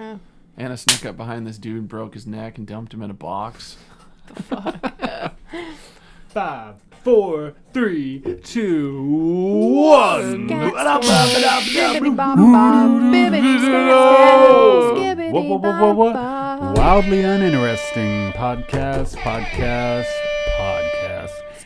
Yeah. Anna snuck up behind this dude, broke his neck, and dumped him in a box. The fuck? 5, 4, 3, 2, 1. Wildly Uninteresting Podcast.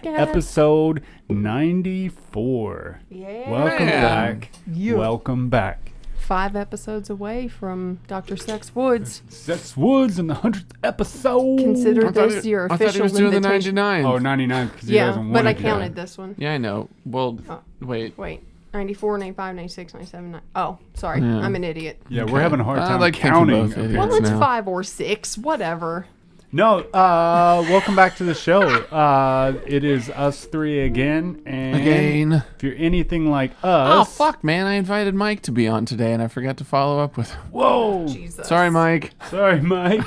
Episode 94. Yeah. Welcome back. Welcome back. 5 episodes away from Dr. Sex Woods. Sex Woods in the 100th episode. Consider this your official I thought he was doing the invitation. 99. Oh, 99 because he doesn't want but I to. counted this one. Yeah, I know. Well, wait. 94, 95, 96, 97, 90. Oh, sorry. Yeah. I'm an idiot. Yeah, we're having a hard time like counting. both idiots. Well, it's now. 5 or 6. Whatever. No, welcome back to the show. It is us three again. And if you're anything like us. Oh, fuck, man. I invited Mike to be on today, and I forgot to follow up with him. Whoa. Jesus. Sorry, Mike. Sorry, Mike.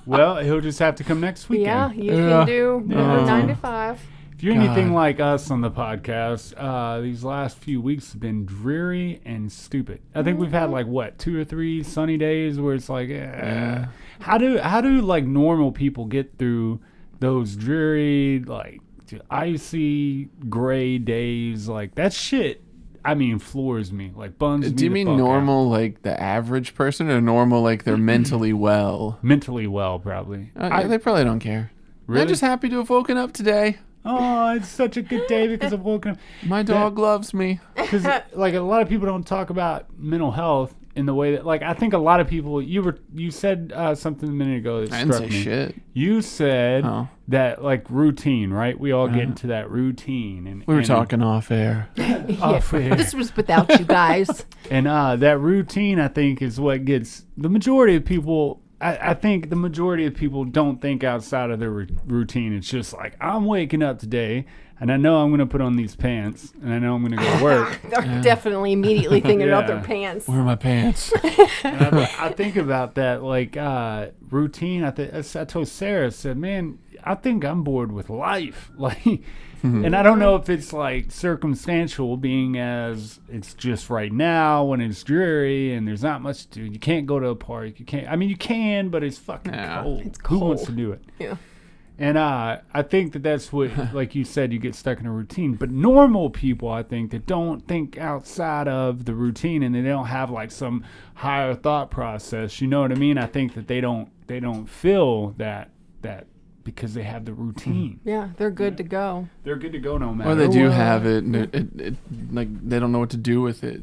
Well, he'll just have to come next weekend. Yeah, you can do 95. If you're anything like us on the podcast, these last few weeks have been dreary and stupid. I think we've had 2 or 3 sunny days where it's like, how do like normal people get through those dreary, icy gray days? Like that shit, I mean, floors me. Like buns me. Do you the mean fuck normal, out. like the average person, or normal, like they're mentally well? Mentally well, probably. They probably don't care. Really? I'm just happy to have woken up today. Oh, it's such a good day because I've woken up. My dog loves me. Because a lot of people don't talk about mental health in the way that, I think a lot of people. You said something a minute ago that I didn't struck say me. shit. You said that routine, right? We all get into that routine, and We were talking off air. off air. This was without you guys. And that routine, I think, is what gets the majority of people. I think the majority of people don't think outside of their routine. It's just like, I'm waking up today, and I know I'm going to put on these pants, and I know I'm going to go to work. They're definitely immediately thinking about their pants. Where are my pants? And I think about that, routine. I told Sarah, I said, man, I think I'm bored with life. And I don't know if it's circumstantial, being as it's just right now when it's dreary and there's not much to do. You can't go to a park. You can't. I mean, you can, but it's fucking cold. It's Who wants cold. to do it? Yeah. And I think that's what, like you said, you get stuck in a routine. But normal people, I think, that don't think outside of the routine and they don't have some higher thought process. You know what I mean? I think that they don't feel that because they have the routine. Yeah, they're good to go. They're good to go no matter Or they do what. have it, and they don't know what to do with it.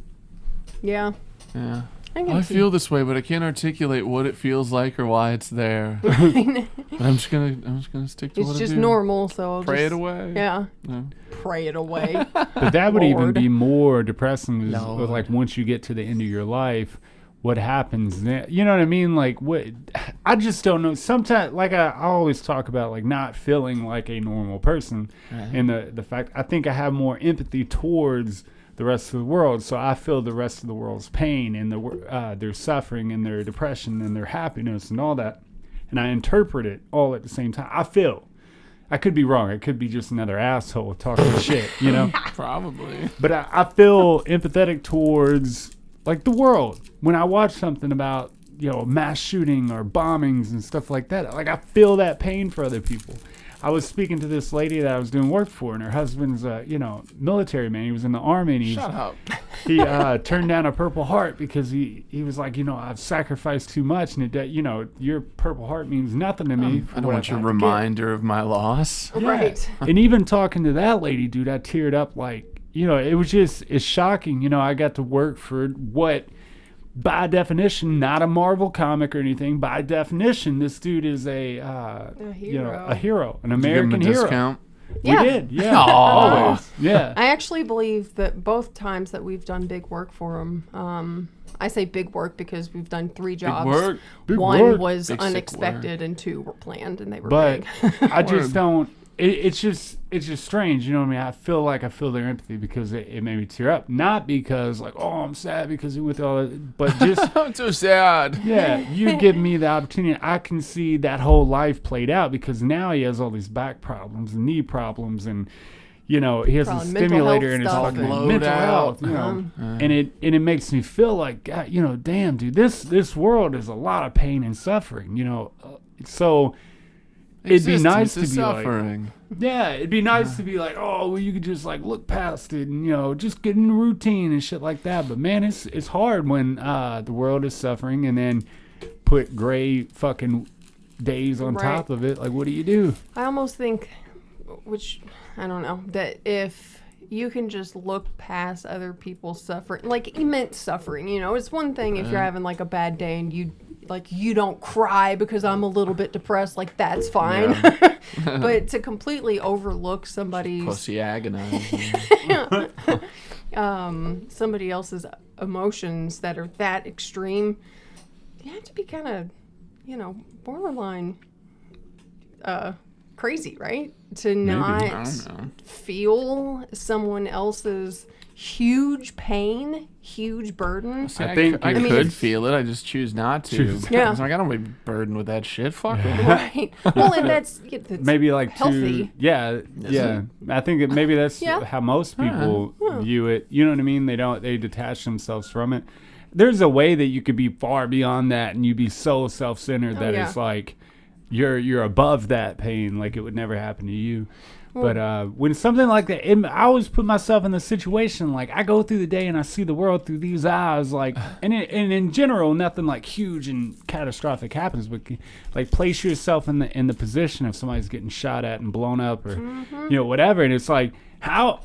Yeah. Yeah. I feel this way, but I can't articulate what it feels like or why it's there. But I'm just gonna stick to what I do. It's just normal, so I'll Pray just, it away. Yeah. No. Pray it away. But that would even Lord. be more depressing. Is Lord. once you get to the end of your life, what happens then? You know what I mean? What I just don't know. Sometimes, I always talk about not feeling like a normal person, and the fact I think I have more empathy towards the rest of the world, so I feel the rest of the world's pain and their suffering and their depression and their happiness and all that, and I interpret it all at the same time. I could be wrong. I could be just another asshole talking shit, Probably. But I feel empathetic towards the world when I watch something about mass shooting or bombings and stuff like that. I feel that pain for other people. I was speaking to this lady that I was doing work for, and her husband's military man. He was in the army, and Shut up. he turned down a Purple Heart because he was like, I've sacrificed too much, and your Purple Heart means nothing to me. I don't want your reminder of my loss. Yeah. Right. And even talking to that lady, dude, I teared up it's shocking. I got to work for what, by definition, not a Marvel comic or anything. By definition, this dude is a hero, an American Did you give him a hero. discount? Yeah. We did, yeah, always, yeah. I actually believe that both times that we've done big work for him, I say big work because we've done 3 jobs. work. Big One work. was Big sick unexpected and 2 were planned, and they were But big. I just don't. It's just strange, you know what I mean? I feel their empathy because it made me tear up. Not because I'm sad because he went through all that, but just I'm so sad. yeah, you give me the opportunity. I can see that whole life played out because now he has all these back problems and knee problems and you know, he has Probably a mental stimulator health in his stuff fucking and- mental Load health, out. you know, and it makes me feel like, God, you know, damn, dude, this world is a lot of pain and suffering, you know, so it'd be nice to be suffering. like, yeah, it'd be nice to be like, oh, well, you could just like look past it and, you know, just get in the routine and shit like that. But man, it's hard when the world is suffering and then put gray fucking days on Right. top of it. Like, what do you do? I almost think, which I don't know, that if you can just look past other people's suffering, like immense suffering, you know, it's one thing if you're having like a bad day and you don't cry because I'm a little bit depressed, like that's fine. But to completely overlook somebody's Pussy agonizing. somebody else's emotions that are that extreme, you have to be kind of, you know, borderline crazy, right? To I not don't know. feel someone else's huge pain, huge burden. See, I I think- I I mean, could if- feel it. I just choose not to. Choose- Yeah. It's like I don't want to be burdened with that shit. Fuck it. Right. Well, and that's Maybe like healthy. yeah. I think maybe that's Yeah. how most people view it. You know what I mean? They detach themselves from it. There's a way that you could be far beyond that and you be so self-centered that yeah. it's like you're above that pain, like it would never happen to you. But when something like that, I always put myself in the situation, like I go through the day and I see the world through these eyes, like, and in general, nothing like huge and catastrophic happens, but like place yourself in the position of somebody's getting shot at and blown up or, you know, whatever. And it's like, how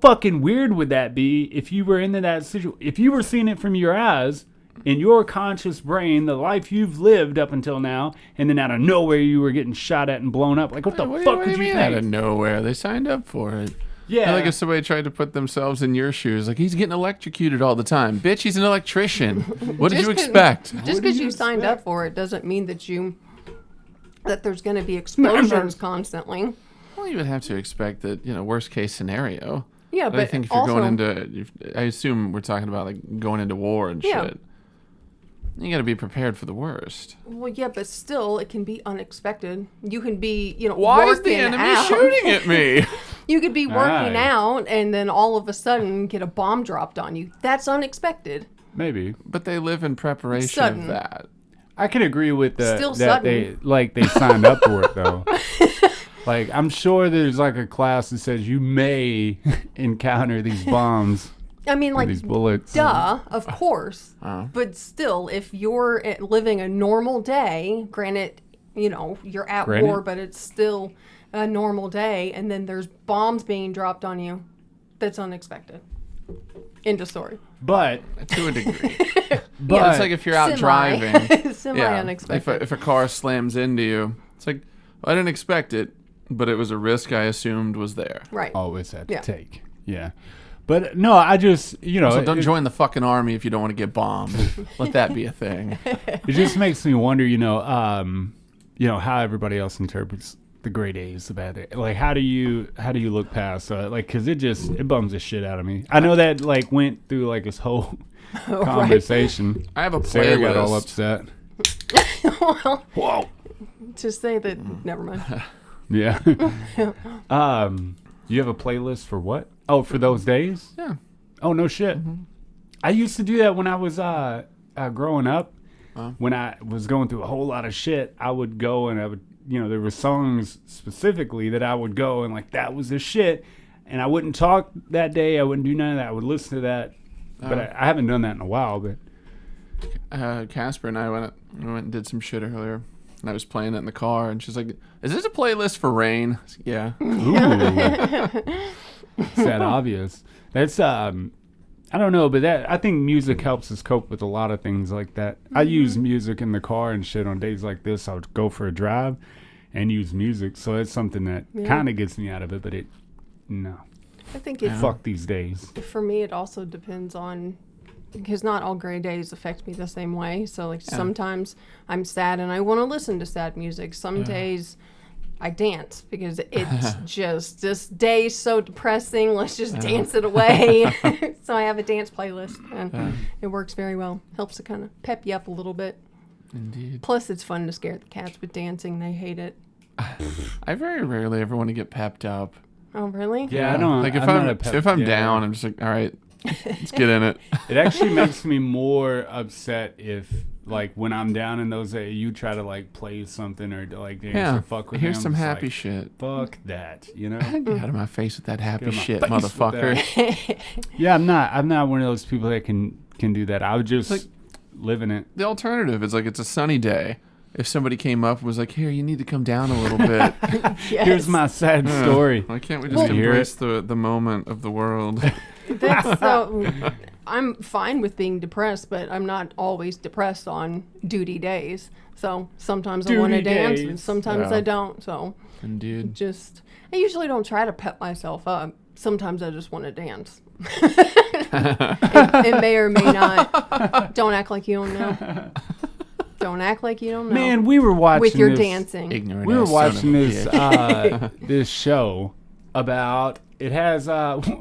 fucking weird would that be if you were into that situation, if you were seeing it from your eyes, in your conscious brain, the life you've lived up until now, and then out of nowhere you were getting shot at and blown up. Like, what the fuck would you mean out of think? nowhere? They signed up for it. Yeah. Like if somebody tried to put themselves in your shoes, like he's getting electrocuted all the time. Bitch, he's an electrician. What did you expect? Just because you signed up for it doesn't mean that there's going to be explosions constantly. Well, you would have to expect that, you know, worst case scenario. Yeah, But but I think if you're also, going into, I assume we're talking about like going into war and Yeah. shit. You got to be prepared for the worst. well, yeah, but still, it can be unexpected. You can be, you know, Why is working the enemy out. shooting at me? You could be working Right. out and then all of a sudden get a bomb dropped on you. That's unexpected. Maybe. But they live in preparation Sudden. of that. I can agree with Still that they signed up for it though. Like I'm sure there's like a class that says you may encounter these bombs, I mean, or like, these bullets. duh, of course. But still, if you're living a normal day, granted, you know, you're at Granted. war, but it's still a normal day, and then there's bombs being dropped on you, that's unexpected. End of story. But To a degree. but It's like if you're out Semi. driving. Semi-unexpected. If a car slams into you, it's like, well, I didn't expect it, but it was a risk I assumed was there. Right. always had to Yeah. take. Yeah. But no, I just So don't join the fucking army if you don't want to get bombed. Let that be a thing. It just makes me wonder, how everybody else interprets the great days, the bad days. Like, how do you look past like, because it bums the shit out of me. I know that like went through like this whole conversation. I have a Sarah playlist. got all upset. Well, Whoa. to say that, never mind. Yeah. You have a playlist for what? Oh, for those days? Yeah. Oh, no shit. I used to do that when I was growing up. When I was going through a whole lot of shit, I would go and I would, there were songs specifically that I would go and like, that was the shit. And I wouldn't talk that day. I wouldn't do none of that. I would listen to that. But I haven't done that in a while. But Casper and I went and did some shit earlier. And I was playing it in the car. And she's like, is this a playlist for rain? I was like, yeah. ooh. It's that obvious. That's I don't know, but I think music helps us cope with a lot of things like that. I use music in the car and shit on days like this. I would go for a drive and use music, so it's something that kind of gets me out of it. But I think fuck these days. for me, it also depends on, because not all gray days affect me the same way. So like sometimes I'm sad and I want to listen to sad music. Some days I dance because it's just, this day's so depressing. Let's just dance it away. So I have a dance playlist and it works very well. Helps to kind of pep you up a little bit. Indeed. Plus it's fun to scare the cats with dancing. They hate it. I very rarely ever want to get pepped up. Oh, really? Yeah, I don't. Like if I'm not if I'm down, I'm just like, all right, let's get in it. It actually makes me more upset if, like, when I'm down in those, you try to like play something or like dance or fuck with. Here's me. some I'm just happy like, shit. Fuck that, you know. Get out of my face with that happy Get out of my shit, face with motherfucker. Yeah, I'm not one of those people that can do that. I would just Like, live in it. The alternative is like it's a sunny day. If somebody came up and was like, here, you need to come down a little bit. Yes. Here's my sad story. Why can't we just embrace the moment of the world? That's so. I'm fine with being depressed, but I'm not always depressed on duty days. So sometimes I want to Duty dance, days. and sometimes I don't. So And dude, I usually don't try to pep myself up. Sometimes I just want to dance. it may or may not. Don't act like you don't know. Don't act like you don't know. Man, we were watching with your this, dancing. ignorant. We were ass son watching of a this bitch. this show about it has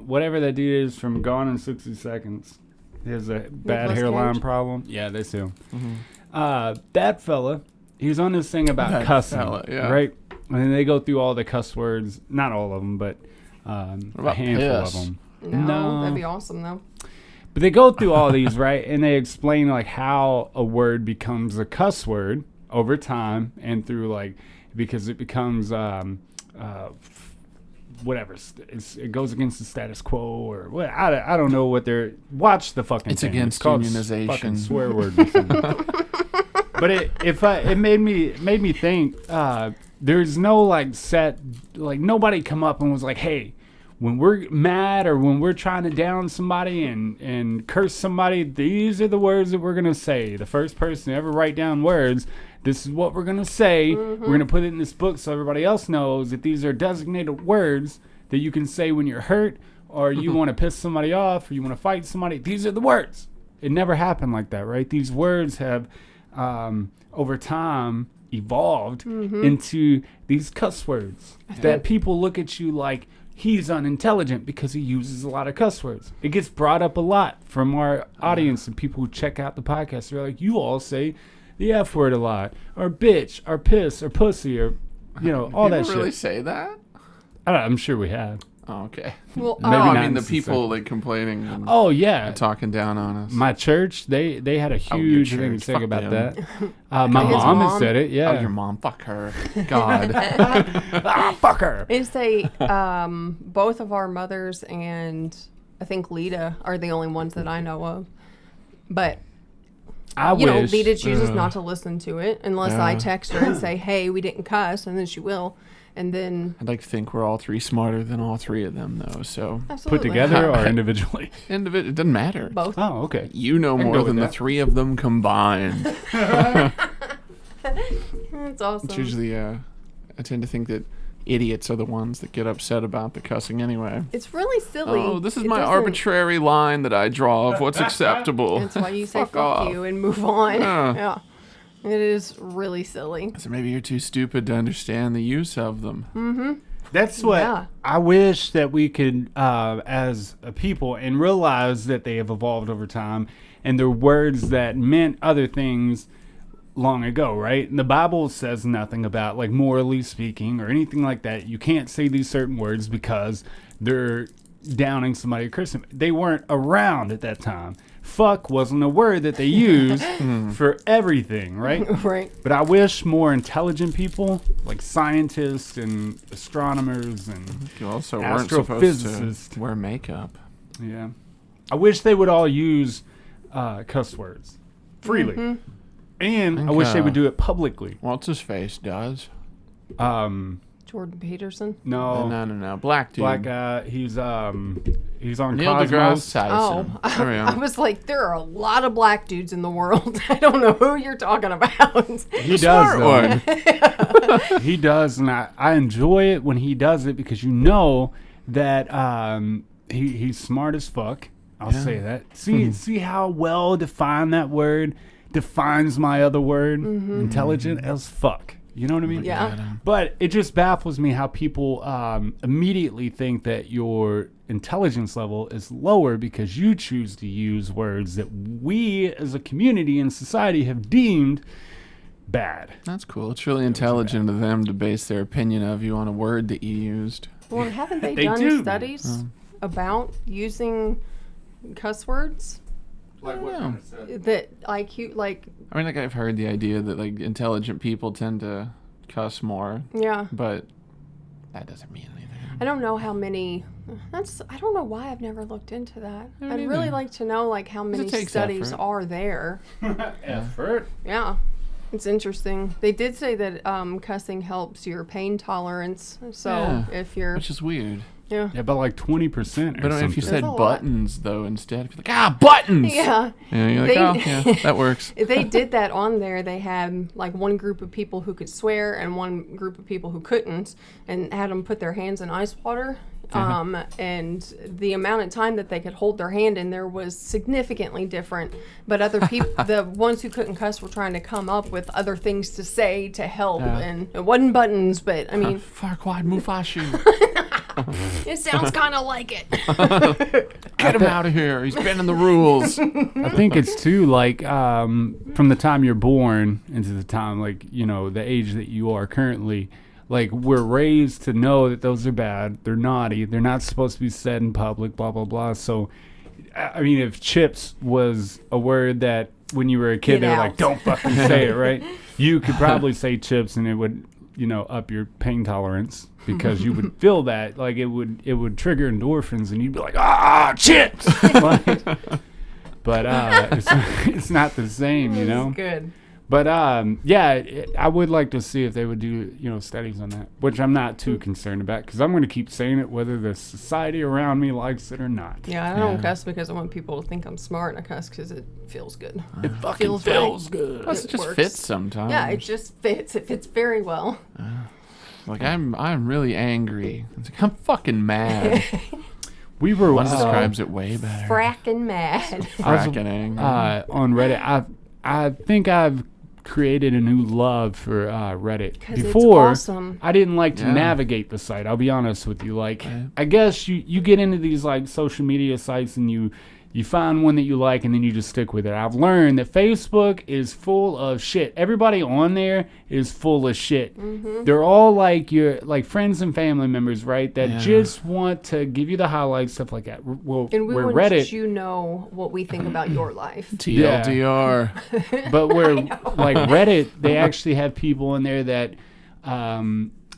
whatever that dude is from Gone in 60 Seconds. He has a bad Nicolas hairline Cage? problem. Yeah, that's him. Mm-hmm. That fella, he was on this thing about That cussing, fella, yeah. right? And then they go through all the cuss words, not all of them, but a about handful piss? of them. No, that'd be awesome though. But they go through all these, right? And they explain like how a word becomes a cuss word over time and through like, because it becomes whatever. It goes against the status quo or what. I don't know what they're, watch the fucking It's thing. against called unionization. Fucking swear word or something. But it made me think, there's no like set, like nobody come up and was like, hey, when we're mad or when we're trying to down somebody and curse somebody, these are the words that we're going to say. The first person to ever write down words, this is what we're going to say. Mm-hmm. We're going to put it in this book so everybody else knows that these are designated words that you can say when you're hurt or you want to piss somebody off or you want to fight somebody. These are the words. It never happened like that, right? These words have, over time, evolved into these cuss words that people look at you like, he's unintelligent because he uses a lot of cuss words. It gets brought up a lot from our audience and people who check out the podcast. They're like, you all say the F word a lot, or bitch, or piss, or pussy, or, you know, all that People shit. really say that? I don't know, I'm sure we have. Oh, okay. Well, No, Maybe I not mean in the this people second. like complaining and Oh, yeah. talking down on us. My church, they had a Oh, your huge thing to church. say Fuck about them. that. My His mom has mom? said it, yeah. Oh, your mom. Fuck her. God. Fuck her. It's both of our mothers and I think Lita are the only ones that I know of. But I you know, wish. Lita chooses not to listen to it unless I Yeah. text her and say, "Hey, we didn't cuss," and then she will. And then I'd like to think we're all three smarter than all three of them, though. So absolutely Put together or individually? it doesn't matter. both. Oh, okay. You know I can more go with than the that. three of them combined. That's awesome. It's usually, I tend to think that idiots are the ones that get upset about the cussing anyway. It's really silly. Oh, this is It my doesn't- arbitrary line that I draw of what's acceptable. That's why you say Fuck fuck off. you and move on. Yeah. Yeah. It is really silly. So maybe you're too stupid to understand the use of them. That's what Yeah. I wish that we could, as a people, and realize that they have evolved over time, and they're words that meant other things long ago, right? And the Bible says nothing about, like, morally speaking or anything like that. You can't say these certain words because they're downing somebody or cursing. They weren't around at that time. Fuck wasn't a word that they used for everything, right? Right. But I wish more intelligent people, like scientists and astronomers and You also weren't supposed Astrophysicist. to wear makeup. yeah, I wish they would all use cuss words freely, and I wish they would do it publicly. What's his face does? Jordan Peterson. No, No. Black dude. black guy. He's on Neil Cosmos. deGrasse Tyson. Oh, There we I go. was like, there are a lot of black dudes in the world. I don't know who you're talking about. He does Smart though. one. He does, and I enjoy it when he does it because you know that he's smart as fuck. I'll say that. See how well defined that word defines my other word. Intelligent as fuck. You know what I mean? Yeah. But it just baffles me how people immediately think that your intelligence level is lower because you choose to use words that we as a community and society have deemed bad. That's cool. It's really intelligent of them to base their opinion of you on a word that you used. Well, haven't they They done do. studies about using cuss words? Like what kind of stuff? That IQ, like, I mean, like I've heard the idea that like intelligent people tend to cuss more, yeah. but that doesn't mean anything. I don't know how many. I don't know why I've never looked into that. I don't I'd really either. like to know like how many takes studies effort. are there. Effort. Yeah. It's interesting. They did say that cussing helps your pain tolerance. So Yeah. if you're, Which is weird. yeah, Yeah, but like 20%. But if you There's said a lot. buttons though instead, if you're like buttons. yeah. Yeah, you're like, They- oh yeah, that works. They did that on there. They had like one group of people who could swear and one group of people who couldn't, and had them put their hands in ice water. And the amount of time that they could hold their hand in there was significantly different. But other people, the ones who couldn't cuss, were trying to come up with other things to say to help. Yeah. And it wasn't buttons, but I mean, Farquaad Mufashu. it sounds kind of like it. Get him out of here. He's bending the rules. I think it's too like from the time you're born into the time like the age that you are currently. Like we're raised to know that those are bad. They're naughty. They're not supposed to be said in public. Blah blah blah. So, I mean, if chips was a word that when you were a kid Get they were out. like, don't fucking say it, right? You could probably say chips and it would up your pain tolerance because you would feel that like it would trigger endorphins and you'd be like chips. But it's not the same, It's good. But I would like to see if they would do studies on that, which I'm not too concerned about because I'm going to keep saying it whether the society around me likes it or not. Yeah, I don't cuss because I want people to think I'm smart, and I cuss because it feels good. It fucking feels good. Plus, it just works. fits sometimes. Yeah, it just fits. It fits very well. Like I'm really angry. It's like I'm fucking mad. We were One describes it way better. Fracking mad. Fracking angry. on Reddit. I think I've created a new love for Reddit. 'Cause it's Before, awesome. I didn't like to Yeah. navigate the site. I'll be honest with you. Like, Right. I guess you get into these like social media sites and you find one that you like and then you just stick with it. I've learned that Facebook is full of shit. Everybody on there is full of shit. Mm-hmm. They're all like your friends and family members, right? That Yeah. just want to give you the highlights, stuff like that. Well, And we where want Reddit, you know what we think about your life. TLDR. but where like Reddit, they actually have people in there that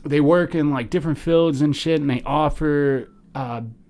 they work in like different fields and shit, and they offer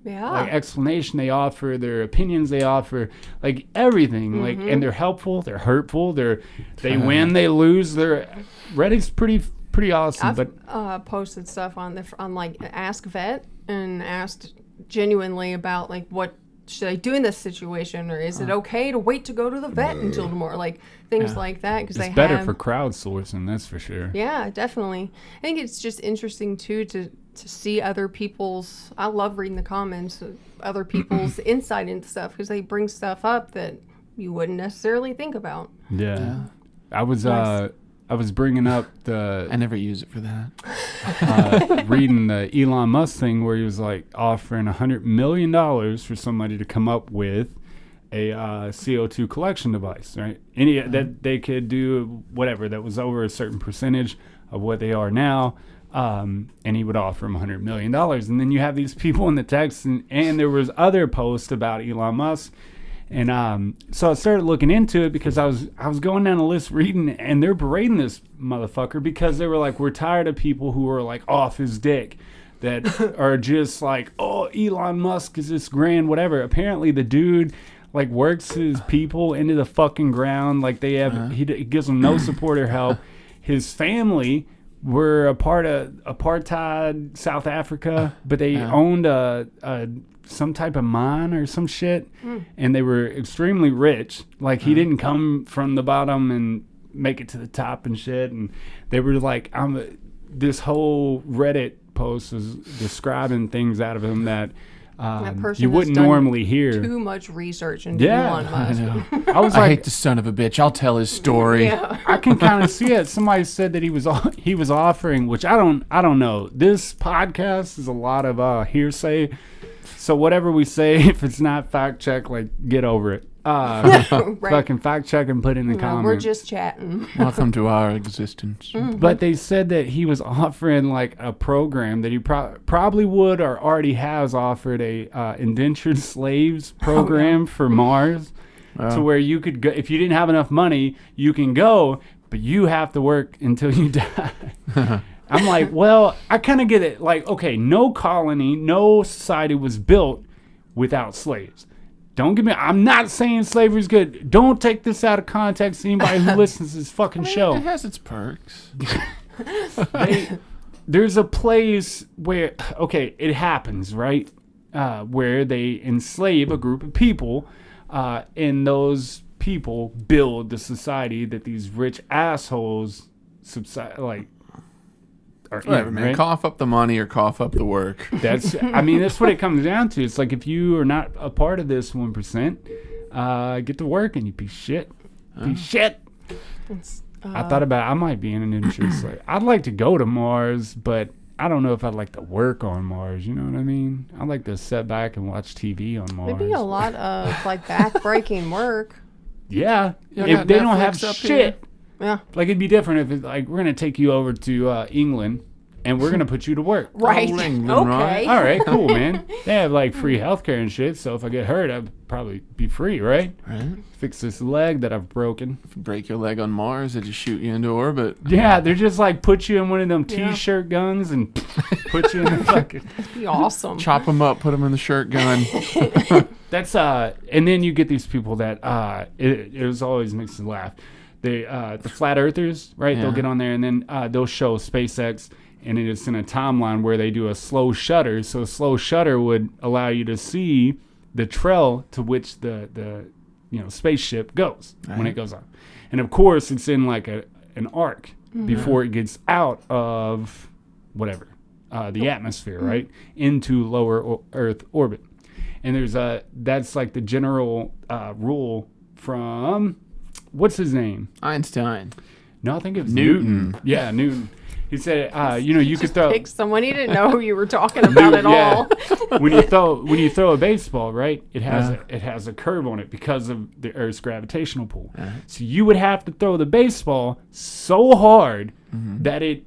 Yeah. like explanation, they offer their opinions, they offer like everything, like, and they're helpful, they're hurtful, they win, they lose. Reddit's pretty awesome. I've posted stuff on like Ask Vet and asked genuinely about like what should I do in this situation, or is it okay to wait to go to the vet until tomorrow, like things like that, because it's they better have, for crowdsourcing, that's for sure. Yeah, definitely. I think it's just interesting too to see other people's. I love reading the comments of other people's insight into stuff because they bring stuff up that you wouldn't necessarily think about. Yeah. I was Nice. I was bringing up I never use it for that. reading the Elon Musk thing where he was like offering $100 million for somebody to come up with a CO2 collection device, right? That they could do whatever that was over a certain percentage of what they are now, and he would offer him $100 million. And then you have these people in the text, and there was other posts about Elon Musk. And so I started looking into it because I was going down the list reading, and they're berating this motherfucker because they were like, we're tired of people who are like off his dick, that are just like, oh, Elon Musk is this grand whatever. Apparently the dude like works his people into the fucking ground. Like they have, he gives them no support or help. His family were a part of apartheid South Africa, but they owned some type of mine or some shit, and they were extremely rich. Like he didn't come from the bottom and make it to the top and shit. And they were like, this whole Reddit post is describing things out of him that person you has wouldn't done normally hear. Too much research into Elon I Musk. know. I was I like, hate the son of a bitch. I'll tell his story. Yeah. I can kind of see it. Somebody said that he was offering, which I don't know. This podcast is a lot of hearsay. So whatever we say, if it's not fact check, like get over it. Fucking fact check and put in the comments. We're just chatting. Welcome to our existence. But they said that he was offering like a program that he probably would or already has offered a indentured slaves program for Mars, to where you could go if you didn't have enough money, you can go, but you have to work until you die. I'm like, well, I kind of get it. Like, okay, no colony, no society was built without slaves. Don't get me. I'm not saying slavery's good. Don't take this out of context. Anybody who listens to this fucking show. It has its perks. There's a place where, okay, it happens, right? Where they enslave a group of people, and those people build the society that these rich assholes are Whatever, in, man. right? Cough up the money or cough up the work. That's what it comes down to. It's like if you are not a part of this 1%, get to work and you piece of shit. Piece of shit. I thought about I might be in an interest. Like, I'd like to go to Mars, but I don't know if I'd like to work on Mars. You know what I mean? I'd like to sit back and watch TV on Mars. There'd be a lot of like back-breaking work. Yeah. You If got they don't Netflix have up shit. here? Yeah. Like, it'd be different if it's like, we're going to take you over to England and we're going to put you to work. Right. Oh, England, Okay. right? All right, cool, man. They have like free healthcare and shit, so if I get hurt, I'd probably be free, right? Right. Fix this leg that I've broken. If you break your leg on Mars, they just shoot you into orbit. Yeah, they're just like put you in one of them Yeah. t-shirt guns and put you in the fucking... That'd be awesome. Chop them up, put them in the shirt gun. That's and then you get these people that it was always makes me laugh. They the flat earthers, right? Yeah. They'll get on there and then they'll show SpaceX, and it's in a timeline where they do a slow shutter. So a slow shutter would allow you to see the trail to which the spaceship goes when it goes on. And of course, it's in like an arc before it gets out of whatever the atmosphere, right, into lower Earth orbit. And there's that's like the general rule from what's his name? Einstein. No, I think it was Newton. Newton. Yeah, Newton. He said, you could throw. Pick someone he didn't know who you were talking about at Yeah. all. when you throw a baseball, right? It has a curve on it because of the Earth's gravitational pull. So you would have to throw the baseball so hard that it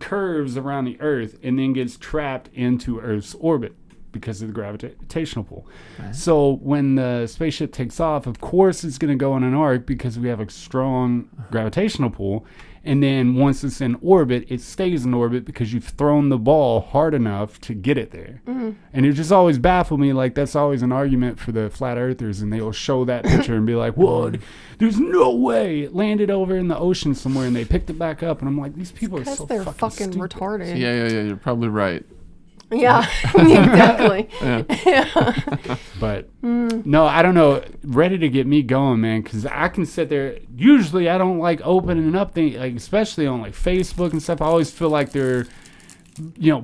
curves around the Earth and then gets trapped into Earth's orbit because of the gravitational pull. So when the spaceship takes off, of course it's going to go on an arc because we have a strong gravitational pull. And then once it's in orbit, it stays in orbit because you've thrown the ball hard enough to get it there. And it just always baffled me. Like, that's always an argument for the flat earthers. And they'll show that picture and be like, whoa, there's no way it landed over in the ocean somewhere and they picked it back up. And I'm like, these people are Because so they're fucking stupid. retarded. Yeah, you're probably right. Yeah, exactly. But no, I don't know. Ready to get me going, man, because I can sit there. Usually I don't like opening up things, like especially on like Facebook and stuff. I always feel like they're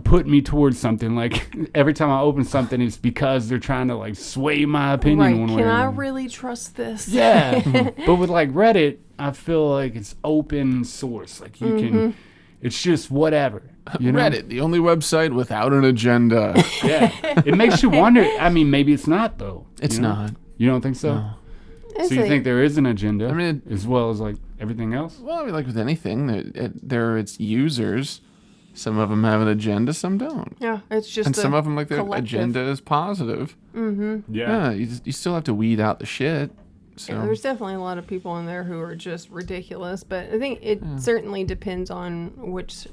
putting me towards something. Like every time I open something, it's because they're trying to like sway my opinion Right. one way or Can I another. really trust this? Yeah. But with like Reddit, I feel like it's open source. Like you can, it's just whatever. Reddit, the only website without an agenda. Yeah. It makes you wonder. I mean, maybe it's not though. It's not. You don't think so? No. So you think there is an agenda, I mean, as well as like everything else? Well, I mean, like with anything, there are its users. Some of them have an agenda, some don't. Yeah, it's just And some of them, like their collective. agenda is positive. Yeah. You still have to weed out the shit. So Yeah, there's definitely a lot of people in there who are just ridiculous, but I think it certainly depends on which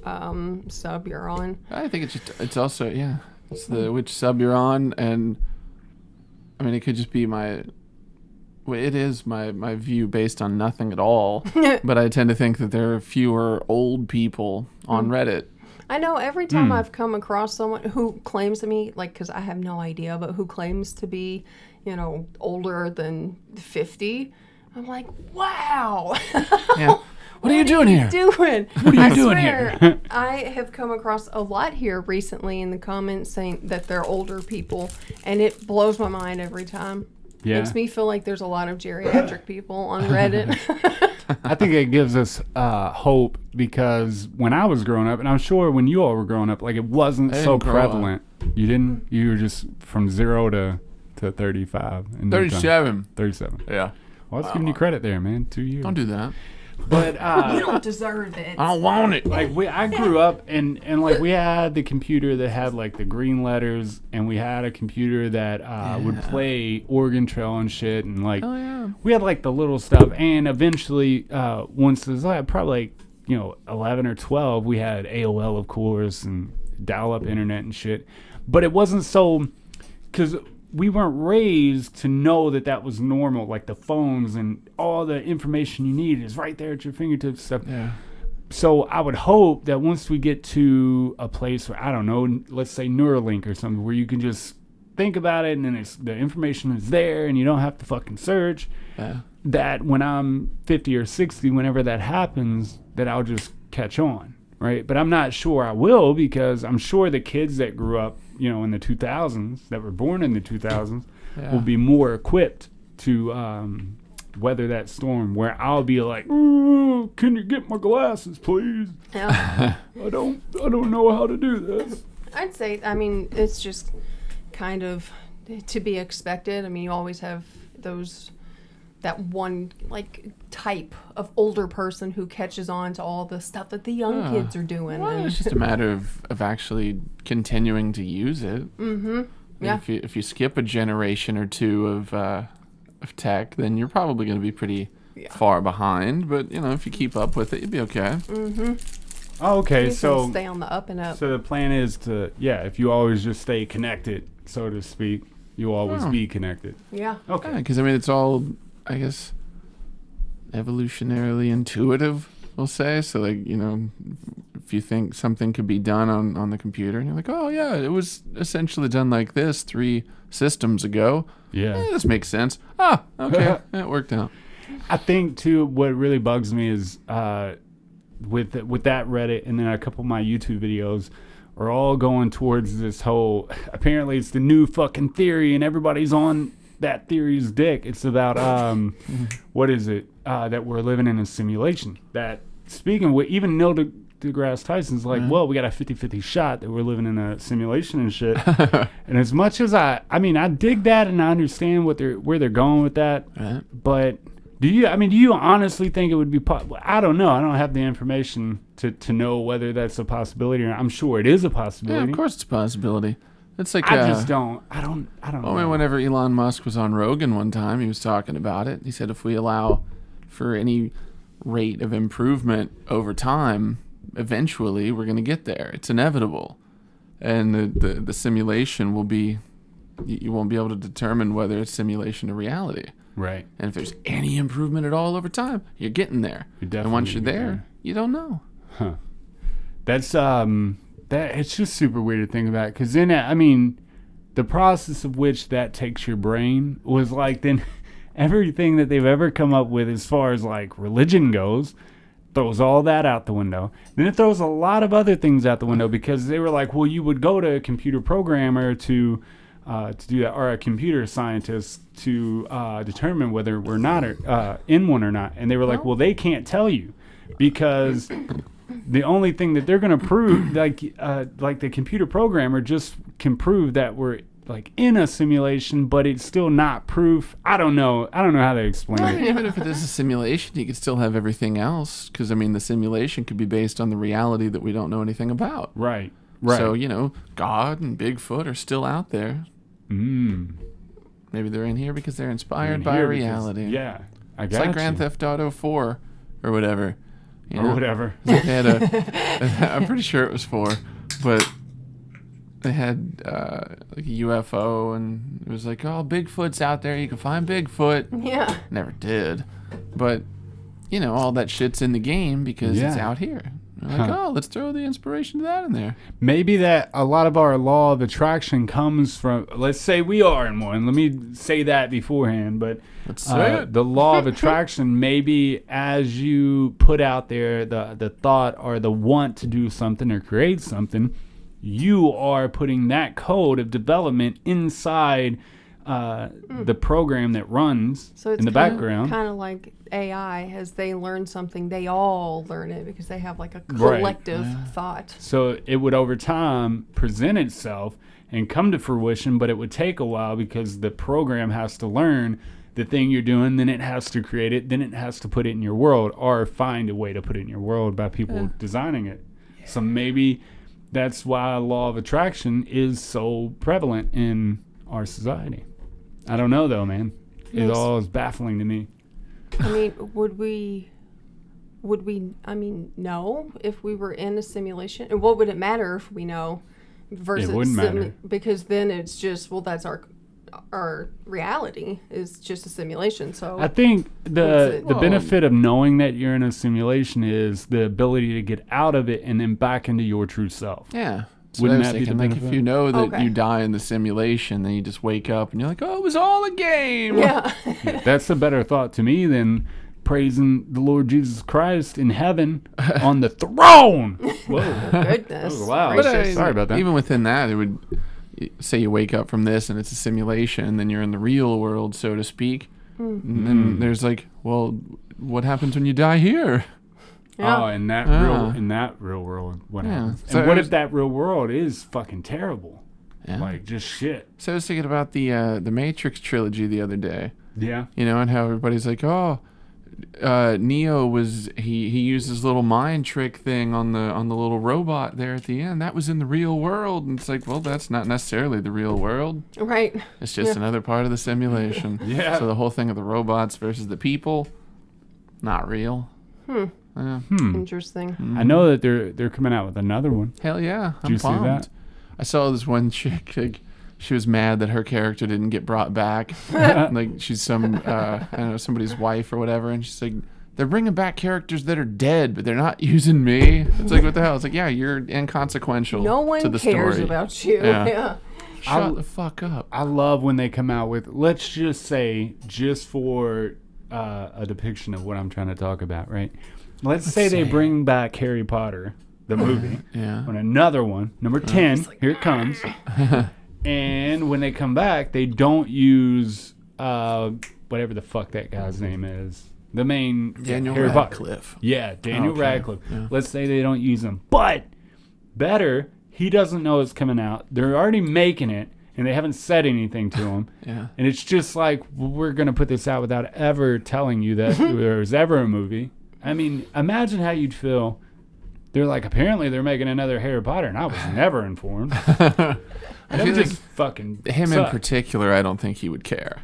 sub you're on. I think it's also it's the which sub you're on, and I mean it could just be it is my view based on nothing at all. But I tend to think that there are fewer old people on Reddit. I know every time I've come across someone who claims to me, like, because I have no idea, but who claims to be, older than 50, I'm like, wow. Yeah. What are you doing here? Doing? What are you I doing swear, here? I have come across a lot here recently in the comments saying that they're older people, and it blows my mind every time. Yeah. Makes me feel like there's a lot of geriatric people on Reddit. I think it gives us hope because when I was growing up, and I'm sure when you all were growing up, like it wasn't I so didn't grow up. prevalent. You didn't? You were just from 0 to to 35. 37. 37. Yeah. Well, I was giving you credit there, man. 2 years. Don't do that. But You don't deserve it. I don't want it. like I grew up and like we had the computer that had like the green letters, and we had a computer that would play Oregon Trail and shit, and like we had like the little stuff. And eventually, once it was like probably like 11 or 12, we had AOL, of course, and dial-up internet and shit. But it wasn't so, because we weren't raised to know that was normal, like the phones and all the information you need is right there at your fingertips stuff. Yeah. So I would hope that once we get to a place where, I don't know, let's say Neuralink or something, where you can just think about it and then the information is there and you don't have to fucking search, that when I'm 50 or 60, whenever that happens, that I'll just catch on, right? But I'm not sure I will, because I'm sure the kids that grew up in the 2000s, that were born in the 2000s, will be more equipped to weather that storm, where I'll be like, "Ooh, can you get my glasses, please? Yeah. I don't know how to do this." I'd say, I mean, it's just kind of to be expected. I mean, you always have that one like type of older person who catches on to all the stuff that the young kids are doing. Well, it's just a matter of actually continuing to use it. Mm-hmm. Yeah. If you skip a generation or two of tech, then you're probably going to be pretty far behind. But if you keep up with it, you'll be okay. Mm-hmm. Oh, okay, You so can stay on the up and up. So the plan is to, if you always just stay connected, so to speak, you'll always be connected. Yeah. Okay. Because I mean, it's all, I guess, evolutionarily intuitive, we'll say. So like, if you think something could be done on the computer, and you're like, oh yeah, it was essentially done like this 3 systems ago. Yeah. This makes sense. Ah, okay, it worked out. I think too, what really bugs me is with that Reddit and then a couple of my YouTube videos are all going towards this whole, apparently it's the new fucking theory and everybody's on that theory's dick. It's about what is it, that we're living in a simulation. That, speaking with, even Neil deGrasse Tyson's like, well, we got a 50-50 shot that we're living in a simulation and shit. And as much as I dig that and I understand where they're going with that, but do you honestly think it would be I don't know. I don't have the information to know whether that's a possibility or not. I'm sure it is a possibility. Yeah, of course it's a possibility. It's like I just don't. I don't know. I mean, whenever Elon Musk was on Rogan one time, he was talking about it. He said if we allow for any rate of improvement over time, eventually we're going to get there. It's inevitable. And the simulation will be, you won't be able to determine whether it's simulation or reality. Right. And if there's any improvement at all over time, you're getting there. And once you're there, you don't know. Huh. That's it's just super weird to think about, because then the process of which that takes your brain was like, then everything that they've ever come up with as far as like religion goes throws all that out the window. Then it throws a lot of other things out the window, because they were like, well, you would go to a computer programmer to do that, or a computer scientist to determine whether we're not in one or not. And they were like, well, they can't tell you, because the only thing that they're going to prove, like the computer programmer just can prove that we're like in a simulation, but it's still not proof. I don't know how to explain it. Even if it is a simulation, you could still have everything else, because I mean, the simulation could be based on the reality that we don't know anything about. Right. So God and Bigfoot are still out there. Maybe they're in here because they're inspired by reality. I got it's like Grand Theft Auto 4 or whatever. Whatever. Like they had I'm pretty sure it was 4, but they had like a UFO, and it was like, oh, Bigfoot's out there. You can find Bigfoot. Yeah. Never did. But, all that shit's in the game because it's out here. They're like, oh, let's throw the inspiration to that in there. Maybe that a lot of our law of attraction comes from, let's say we are in one. Let me say that beforehand. But let's say it. The law of attraction, maybe as you put out there the thought or the want to do something or create something, you are putting that code of development inside the program that runs in the background. Kind of like AI, as they learn something, they all learn it because they have like a collective thought. So it would over time present itself, and come to fruition, but it would take a while because the program has to learn the thing you're doing, then it has to create it, then it has to put it in your world or find a way to put it in your world by people designing it. Yeah. So maybe that's why law of attraction is so prevalent in our society. I don't know though, man. It all is baffling to me. I mean, would we know if we were in a simulation? And what would it matter if we know versus it wouldn't matter. Because then it's just, well, that's our reality is just a simulation. So I think the benefit of knowing that you're in a simulation is the ability to get out of it and then back into your true self. Yeah. So Wouldn't that be the benefit? If you know that you die in the simulation, then you just wake up and you're like, oh, it was all a game. Yeah. That's a better thought to me than praising the Lord Jesus Christ in heaven on the throne. Whoa. Goodness. That was loud. But Sorry about that. Even within that, it would say you wake up from this and it's a simulation, and then you're in the real world, so to speak. And then there's like, well, what happens when you die here? Yeah. Oh, in that real world, what happens? So and what if that real world is fucking terrible? Yeah. Like just shit. So I was thinking about the Matrix trilogy the other day. Yeah. You know, and how everybody's like, oh, Neo was he used his little mind trick thing on the little robot there at the end. That was in the real world, and it's like, well, that's not necessarily the real world. Right. It's just another part of the simulation. Yeah. So the whole thing of the robots versus the people, not real. Interesting. I know that they're coming out with another one. Hell yeah. Did you see that? I saw this one chick, like, she was mad that her character didn't get brought back. Like, she's some, I don't know, somebody's wife or whatever, and she's like, they're bringing back characters that are dead, but they're not using me. It's like, what the hell? It's like, yeah, you're inconsequential No one to the cares story. about you. Yeah. Shut the fuck up. I love when they come out with, let's just say, just for a depiction of what I'm trying to talk about, right? Let's say they bring back Harry Potter, the movie, on another one, number 10, here it comes. And when they come back, they don't use whatever the fuck that guy's name is. The main Daniel Harry Radcliffe. Potter. Yeah, Daniel Radcliffe. Yeah. Let's say they don't use him. But better, he doesn't know it's coming out. They're already making it, and they haven't said anything to him. Yeah. And it's just like, well, we're going to put this out without ever telling you that there was ever a movie. I mean, imagine how you'd feel. They're like, apparently they're making another Harry Potter, and I was never informed. I feel like fucking him in particular, I don't think he would care.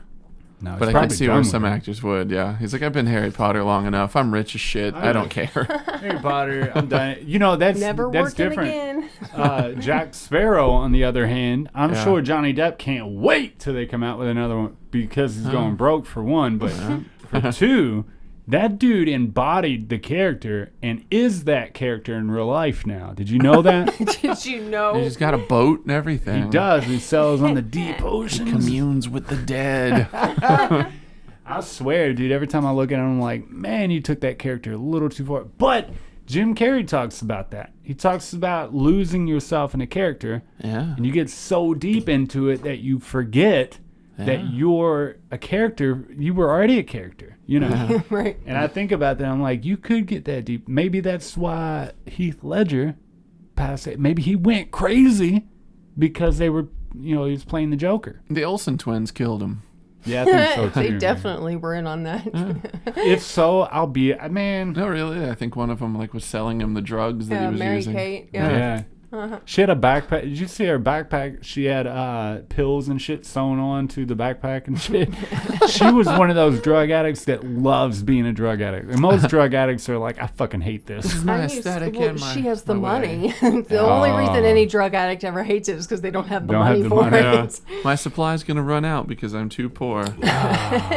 No, but I can see where some actors would, yeah. He's like, I've been Harry Potter long enough. I'm rich as shit. I don't care. Harry Potter, I'm done. You know, that's different. Again. Jack Sparrow, on the other hand, I'm sure Johnny Depp can't wait till they come out with another one because he's going broke for one. But for two, that dude embodied the character and is that character in real life now. Did you know that? Did you know? He's got a boat and everything. He does. He sails on the deep oceans. He communes with the dead. I swear, dude, every time I look at him, I'm like, man, you took that character a little too far. But Jim Carrey talks about that. He talks about losing yourself in a character. Yeah. And you get so deep into it that you forget that you're a character. You were already a character. You know, right? And I think about that. I'm like, you could get that deep. Maybe that's why Heath Ledger passed it. Maybe he went crazy because they were, he was playing the Joker. The Olsen twins killed him. Yeah, I think so too. They definitely were in on that. If so, I'll be man. No, really. I think one of them was selling him the drugs that he was Mary using. Kate. Yeah. She had a backpack. Did you see her backpack? She had pills and shit sewn on to the backpack and shit. She was one of those drug addicts that loves being a drug addict. And most drug addicts are like, I fucking hate this. This is my aesthetic and my she has the my money. The only reason any drug addict ever hates it is because they don't have the money for it. Yeah. My supply's going to run out because I'm too poor.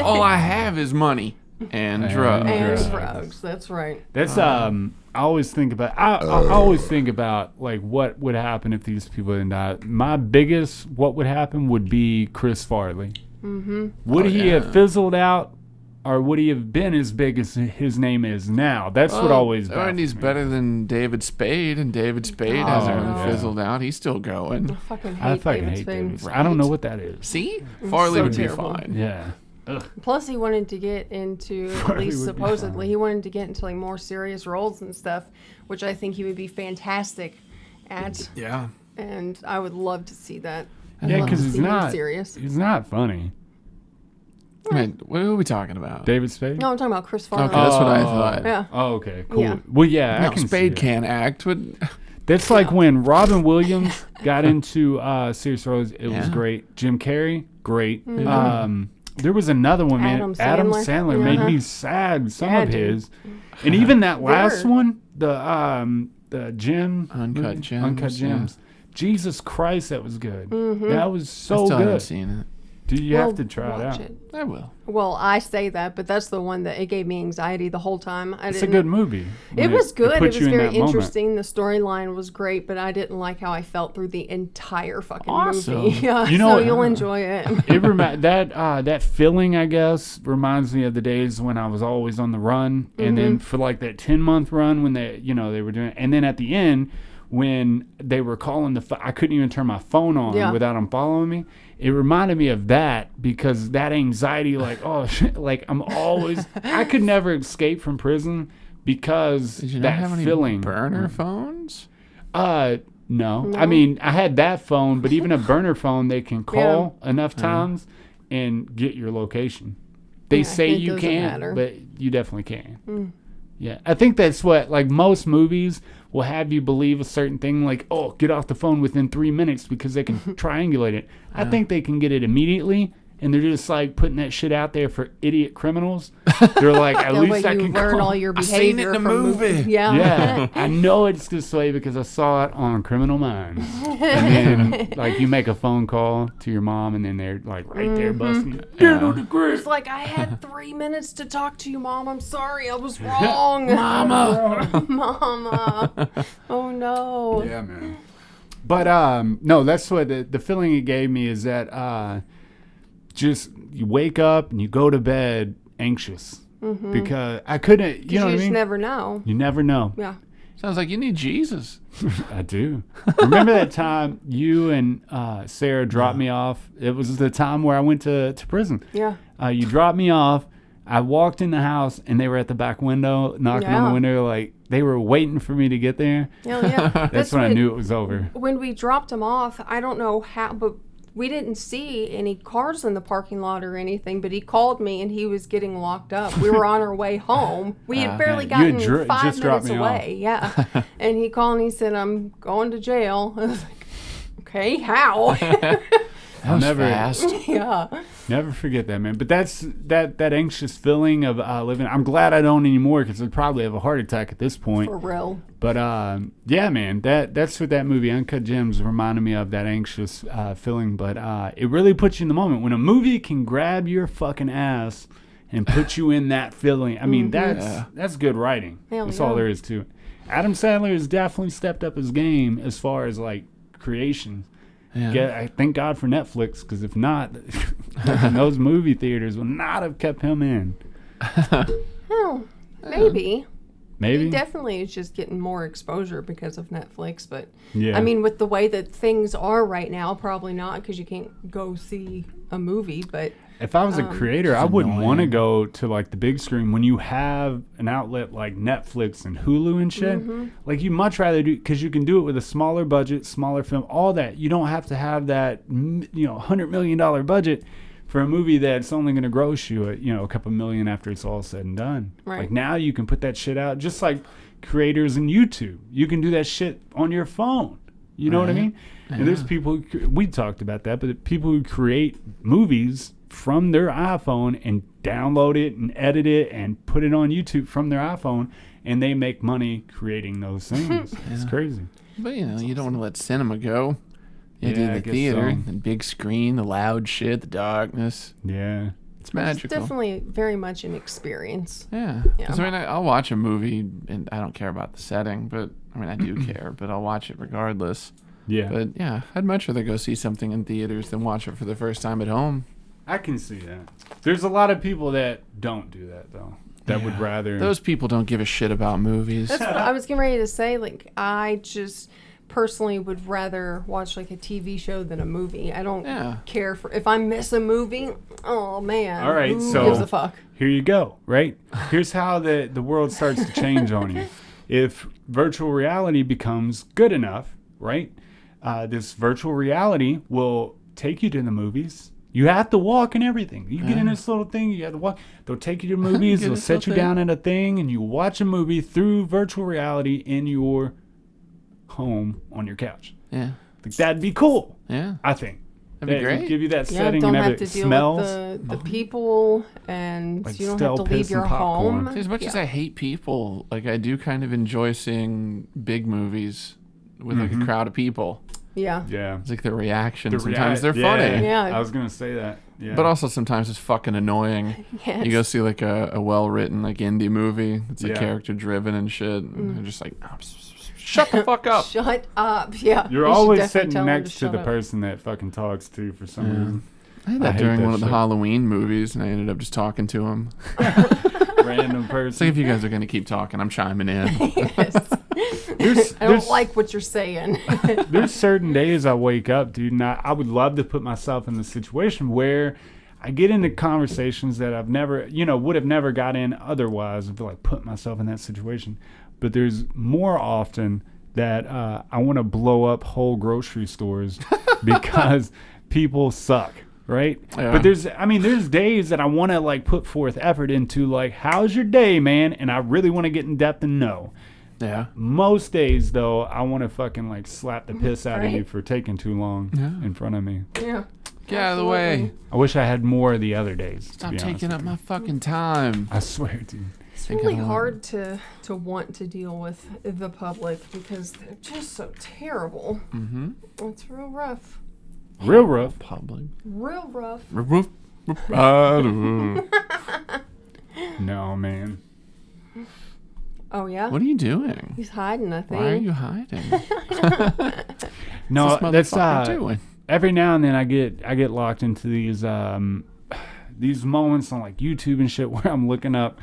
All I have is money. And drugs. And drugs. That's right. That's I always think about. I always think about like what would happen if these people didn't die. My biggest what would happen would be Chris Farley. Mm-hmm. Would he have fizzled out, or would he have been as big as his name is now? That's what always. And he's better than David Spade, and David Spade hasn't really fizzled out. He's still going. I fucking hate David Spade. I don't know what that is. See, Farley would terrible. be fine. Yeah. Ugh. Plus, he wanted to get into, at least supposedly, he wanted to get into like more serious roles and stuff, which I think he would be fantastic at. Yeah. And I would love to see that. Yeah, because he's serious. He's not funny. Wait, what are we talking about? David Spade? No, I'm talking about Chris Farley. Okay, that's what I thought. Yeah. Oh, okay, cool. Yeah. Well, yeah, No, I can Spade see it. can't act. That's like when Robin Williams got into serious roles. It was Yeah. great. Jim Carrey, great. Mm-hmm. There was another one, man. Adam Adam Sandler. Sandler made Uh-huh. me sad. Some Yeah, of dude. his, and even that last There. one, the Jim Uncut Gems, Uncut yeah. Gems. Jesus Christ, that was good. Mm-hmm. That was I so still haven't good. seen it. Dude, you Well, have to try it watch out. I will. Well, I say that, but that's the one that it gave me anxiety the whole time. It's a good movie. It was good. It puts was you in very that moment. interesting. The storyline was great, but I didn't like how I felt through the entire fucking Awesome. movie. Yeah, You know- so you'll enjoy it. It that feeling, I guess, reminds me of the days when I was always on the run, and then for like that 10-month run when they were doing, and then at the end when they were calling I couldn't even turn my phone on Yeah. without them following me. It reminded me of that because that anxiety, like, oh shit, like I'm always, I could never escape from prison because Did you not that have any feeling. burner phones? No. I mean, I had that phone, but even a burner phone, they can call enough times and get your location. They Yeah, say it you doesn't can't, matter. but you definitely can. Yeah, I think that's what, like, most movies will have you believe a certain thing, like, oh, get off the phone within 3 minutes because they can triangulate it. I think they can get it immediately, and they're just, like, putting that shit out there for idiot criminals. They're like, at That way least I you can learn call. all your I behavior seen it in a from movie. Yeah. Yeah, I know it's this way because I saw it on Criminal Minds. And then, like, you make a phone call to your mom, and then they're, like, right there busting. It's like, I had 3 minutes to talk to you, Mom. I'm sorry. I was wrong. Mama. Mama. Oh, no. Yeah, man. But, no, that's what the feeling it gave me is that just you wake up and you go to bed anxious. Because I couldn't, you know what I just mean? never know. You never know. Yeah. Sounds like you need Jesus. I do. Remember that time you and Sarah dropped me off? It was the time where I went to prison. Yeah. You dropped me off. I walked in the house, and they were at the back window, knocking on the Yeah. window, like they were waiting for me to get there. Hell yeah. That's when I knew it was over. When we dropped him off, I don't know how, but we didn't see any cars in the parking lot or anything, but he called me and he was getting locked up. We were on our way home. We had barely you had gotten 5 just dropped minutes me away. Yeah. And he called and he said, I'm going to jail. I was like, okay, how? That was never- fast. Yeah. Never forget that, man. But that's that anxious feeling of living. I'm glad I don't anymore because I'd probably have a heart attack at this point. For real. But yeah, man, that's what that movie Uncut Gems reminded me of, that anxious feeling. But it really puts you in the moment when a movie can grab your fucking ass and put you in that feeling. I mean, that's good writing. Hell That's yeah. all there is to it. Adam Sandler has definitely stepped up his game as far as like creation. Yeah. I thank God for Netflix, because if not, those movie theaters would not have kept him in. Oh, maybe. Maybe. He definitely is just getting more exposure because of Netflix. But, Yeah. I mean, with the way that things are right now, probably not, because you can't go see a movie. But If I was a creator, I wouldn't annoying. want to go to like the big screen when you have an outlet like Netflix and Hulu and shit. Like, you much rather do, because you can do it with a smaller budget, smaller film, all that. You don't have to have that, $100 million budget for a movie that's only going to gross you a couple million after it's all said and done. Right. Like, now you can put that shit out, just like creators in YouTube. You can do that shit on your phone. You know what I Right. mean? And there's people, we talked about that, but people who create movies from their iPhone and download it and edit it and put it on YouTube from their iPhone, and they make money creating those things. It's crazy. But you don't want to let cinema go. You Yeah, do I the guess theater, so. the big screen, the loud shit, the darkness. Yeah. It's it's magical. definitely very much an experience. Yeah. 'Cause, Yeah. I'll watch a movie and I don't care about the setting, but I do care, but I'll watch it regardless. Yeah. But yeah, I'd much rather go see something in theaters than watch it for the first time at home. I can see that. There's a lot of people that don't do that, though. That would rather. Those people don't give a shit about movies. That's what I was getting ready to say. Like, I just personally would rather watch like a TV show than a movie. I don't care for, if I miss a movie, oh man. All right, who so gives a fuck? Here you go, right? Here's how the world starts to change on you. If virtual reality becomes good enough, right? This virtual reality will take you to the movies. You have to walk and everything. You get in this little thing, you have to walk. They'll take you to movies, they'll set you down at a thing, and you watch a movie through virtual reality in your home on your couch. Yeah. Like, that'd be cool. Yeah. I think. That'd be great. Give you that Yeah, setting don't and have everything. to deal Smells. with the people, and Like you don't have to stale leave piss your and popcorn. home. As much as I hate people, like I do kind of enjoy seeing big movies with like a crowd of people. Yeah. Yeah. It's like the reaction. Sometimes they're funny. Yeah. I was gonna say that. Yeah. But also sometimes it's fucking annoying. Yes. You go see like a well-written like indie movie. It's like Yeah. character-driven and shit. And they're just like, oh, shut the fuck up. Shut up. Yeah. You're You should always definitely sitting tell them next to shut the up. person that fucking talks to for some reason. I had that hate during that one of the shit. Halloween movies, and I ended up just talking to him. Random It's like, person. if you guys are going to keep talking, I'm chiming in. Yes. I don't like what you're saying. There's certain days I wake up, dude, and I would love to put myself in the situation where I get into conversations that I've never, would have never got in otherwise. I feel like put myself in that situation. But there's more often that I want to blow up whole grocery stores because people suck, right? Yeah. But there's days that I want to like put forth effort into like, how's your day, man? And I really want to get in depth and know. Yeah. Most days, though, I want to fucking like slap the piss out of you Right. for taking too long in front of me. Yeah. Get out of the way. I wish I had more of the other days. Stop to be honest taking up with you. my fucking time. I swear, dude. It's Think I really don't want- hard to want to deal with the public because they're just so terrible. Mm-hmm. It's real rough. Real rough. Public. Real rough. No, man. Oh, yeah? What are you doing? He's hiding, I think. Why are you hiding? No, What's this that's motherfucker doing? every now and then I get locked into these moments on like YouTube and shit where I'm looking up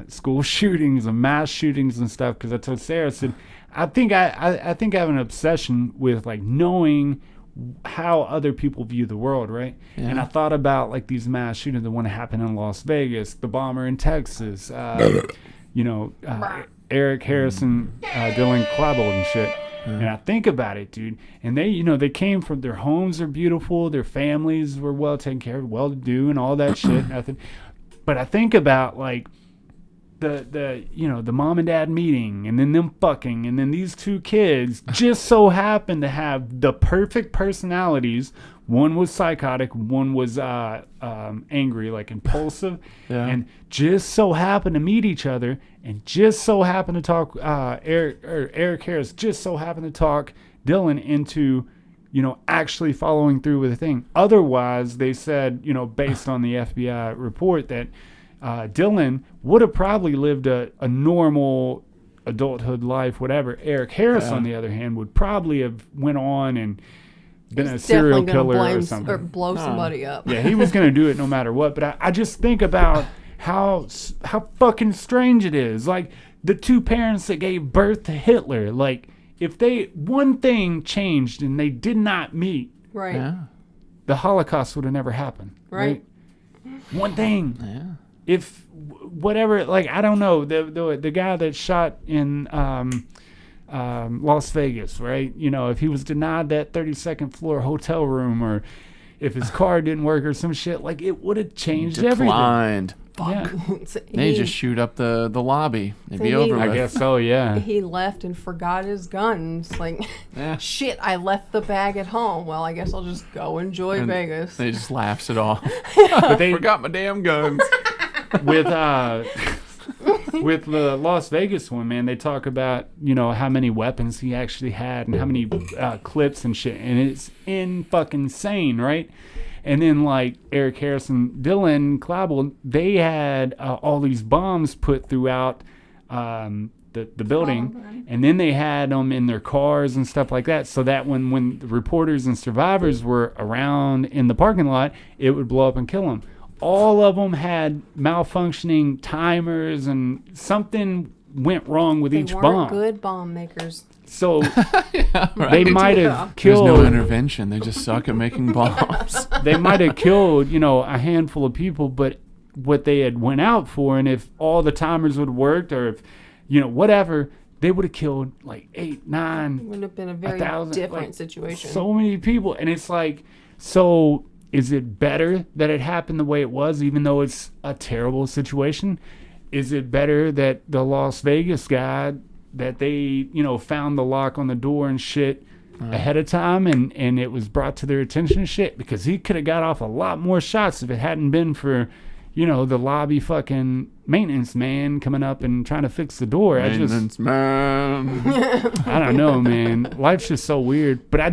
school shootings and mass shootings and stuff, because I told Sarah, I said, I think I have an obsession with like knowing how other people view the world, right? Yeah. And I thought about like these mass shootings, the one that happened in Las Vegas, the bomber in Texas, Eric Harrison, Dylan Klebold and shit. And I think about it, dude. And they came from, their homes are beautiful, their families were well taken care of, well to do, and all that shit. Nothing. But I think about like the mom and dad meeting, and then them fucking, and then these two kids just so happened to have the perfect personalities. One was psychotic, one was angry, like impulsive, and just so happened to meet each other, and just so happened to talk Eric Harris just so happened to talk Dylan into actually following through with the thing. Otherwise, they said, based on the FBI report, that Dylan would have probably lived a normal adulthood life, whatever. Eric Harris, on the other hand, would probably have went on and been a serial killer or something. Or blow somebody up. Yeah, he was going to do it no matter what. But I just think about how fucking strange it is. Like, the two parents that gave birth to Hitler, like, if one thing changed and they did not meet, Right. Yeah. the Holocaust would have never happened. Right. One thing. Yeah. If whatever, like, I don't know, the guy that shot in Las Vegas, right? If he was denied that 32nd floor hotel room, or if his car didn't work or some shit, like, it would have changed Declined. everything. Yeah. They just shoot up the lobby. They'd be he- over I with. guess so, yeah. He left and forgot his guns. Like, Yeah. shit, I left the bag at home. Well, I guess I'll just go enjoy And Vegas. They just laughs it off. But they, Forgot my damn guns. with the Las Vegas one, man, they talk about how many weapons he actually had and how many clips and shit, and it's fucking insane, right? And then like Eric Harrison, Dylan Klebold, they had all these bombs put throughout the building, and then they had them in their cars and stuff like that, so that when the reporters and survivors were around in the parking lot, it would blow up and kill them. All of them had malfunctioning timers, and something went wrong with each They weren't bomb. good bomb makers. So Right. they might Yeah. have There's killed. no intervention. They just suck at making bombs. They might have killed, a handful of people, but what they had went out for, and if all the timers would have worked, or if, whatever, they would have killed like 8, 9, It would have been a very 1,000, different like, situation. so many people. And it's like, So is it better that it happened the way it was, even though it's a terrible situation? Is it better that the Las Vegas guy, that they, found the lock on the door and shit ahead of time and it was brought to their attention and shit? Because he could have got off a lot more shots if it hadn't been for, the lobby fucking maintenance man coming up and trying to fix the door. Maintenance man. I don't know, man. Life's just so weird. But I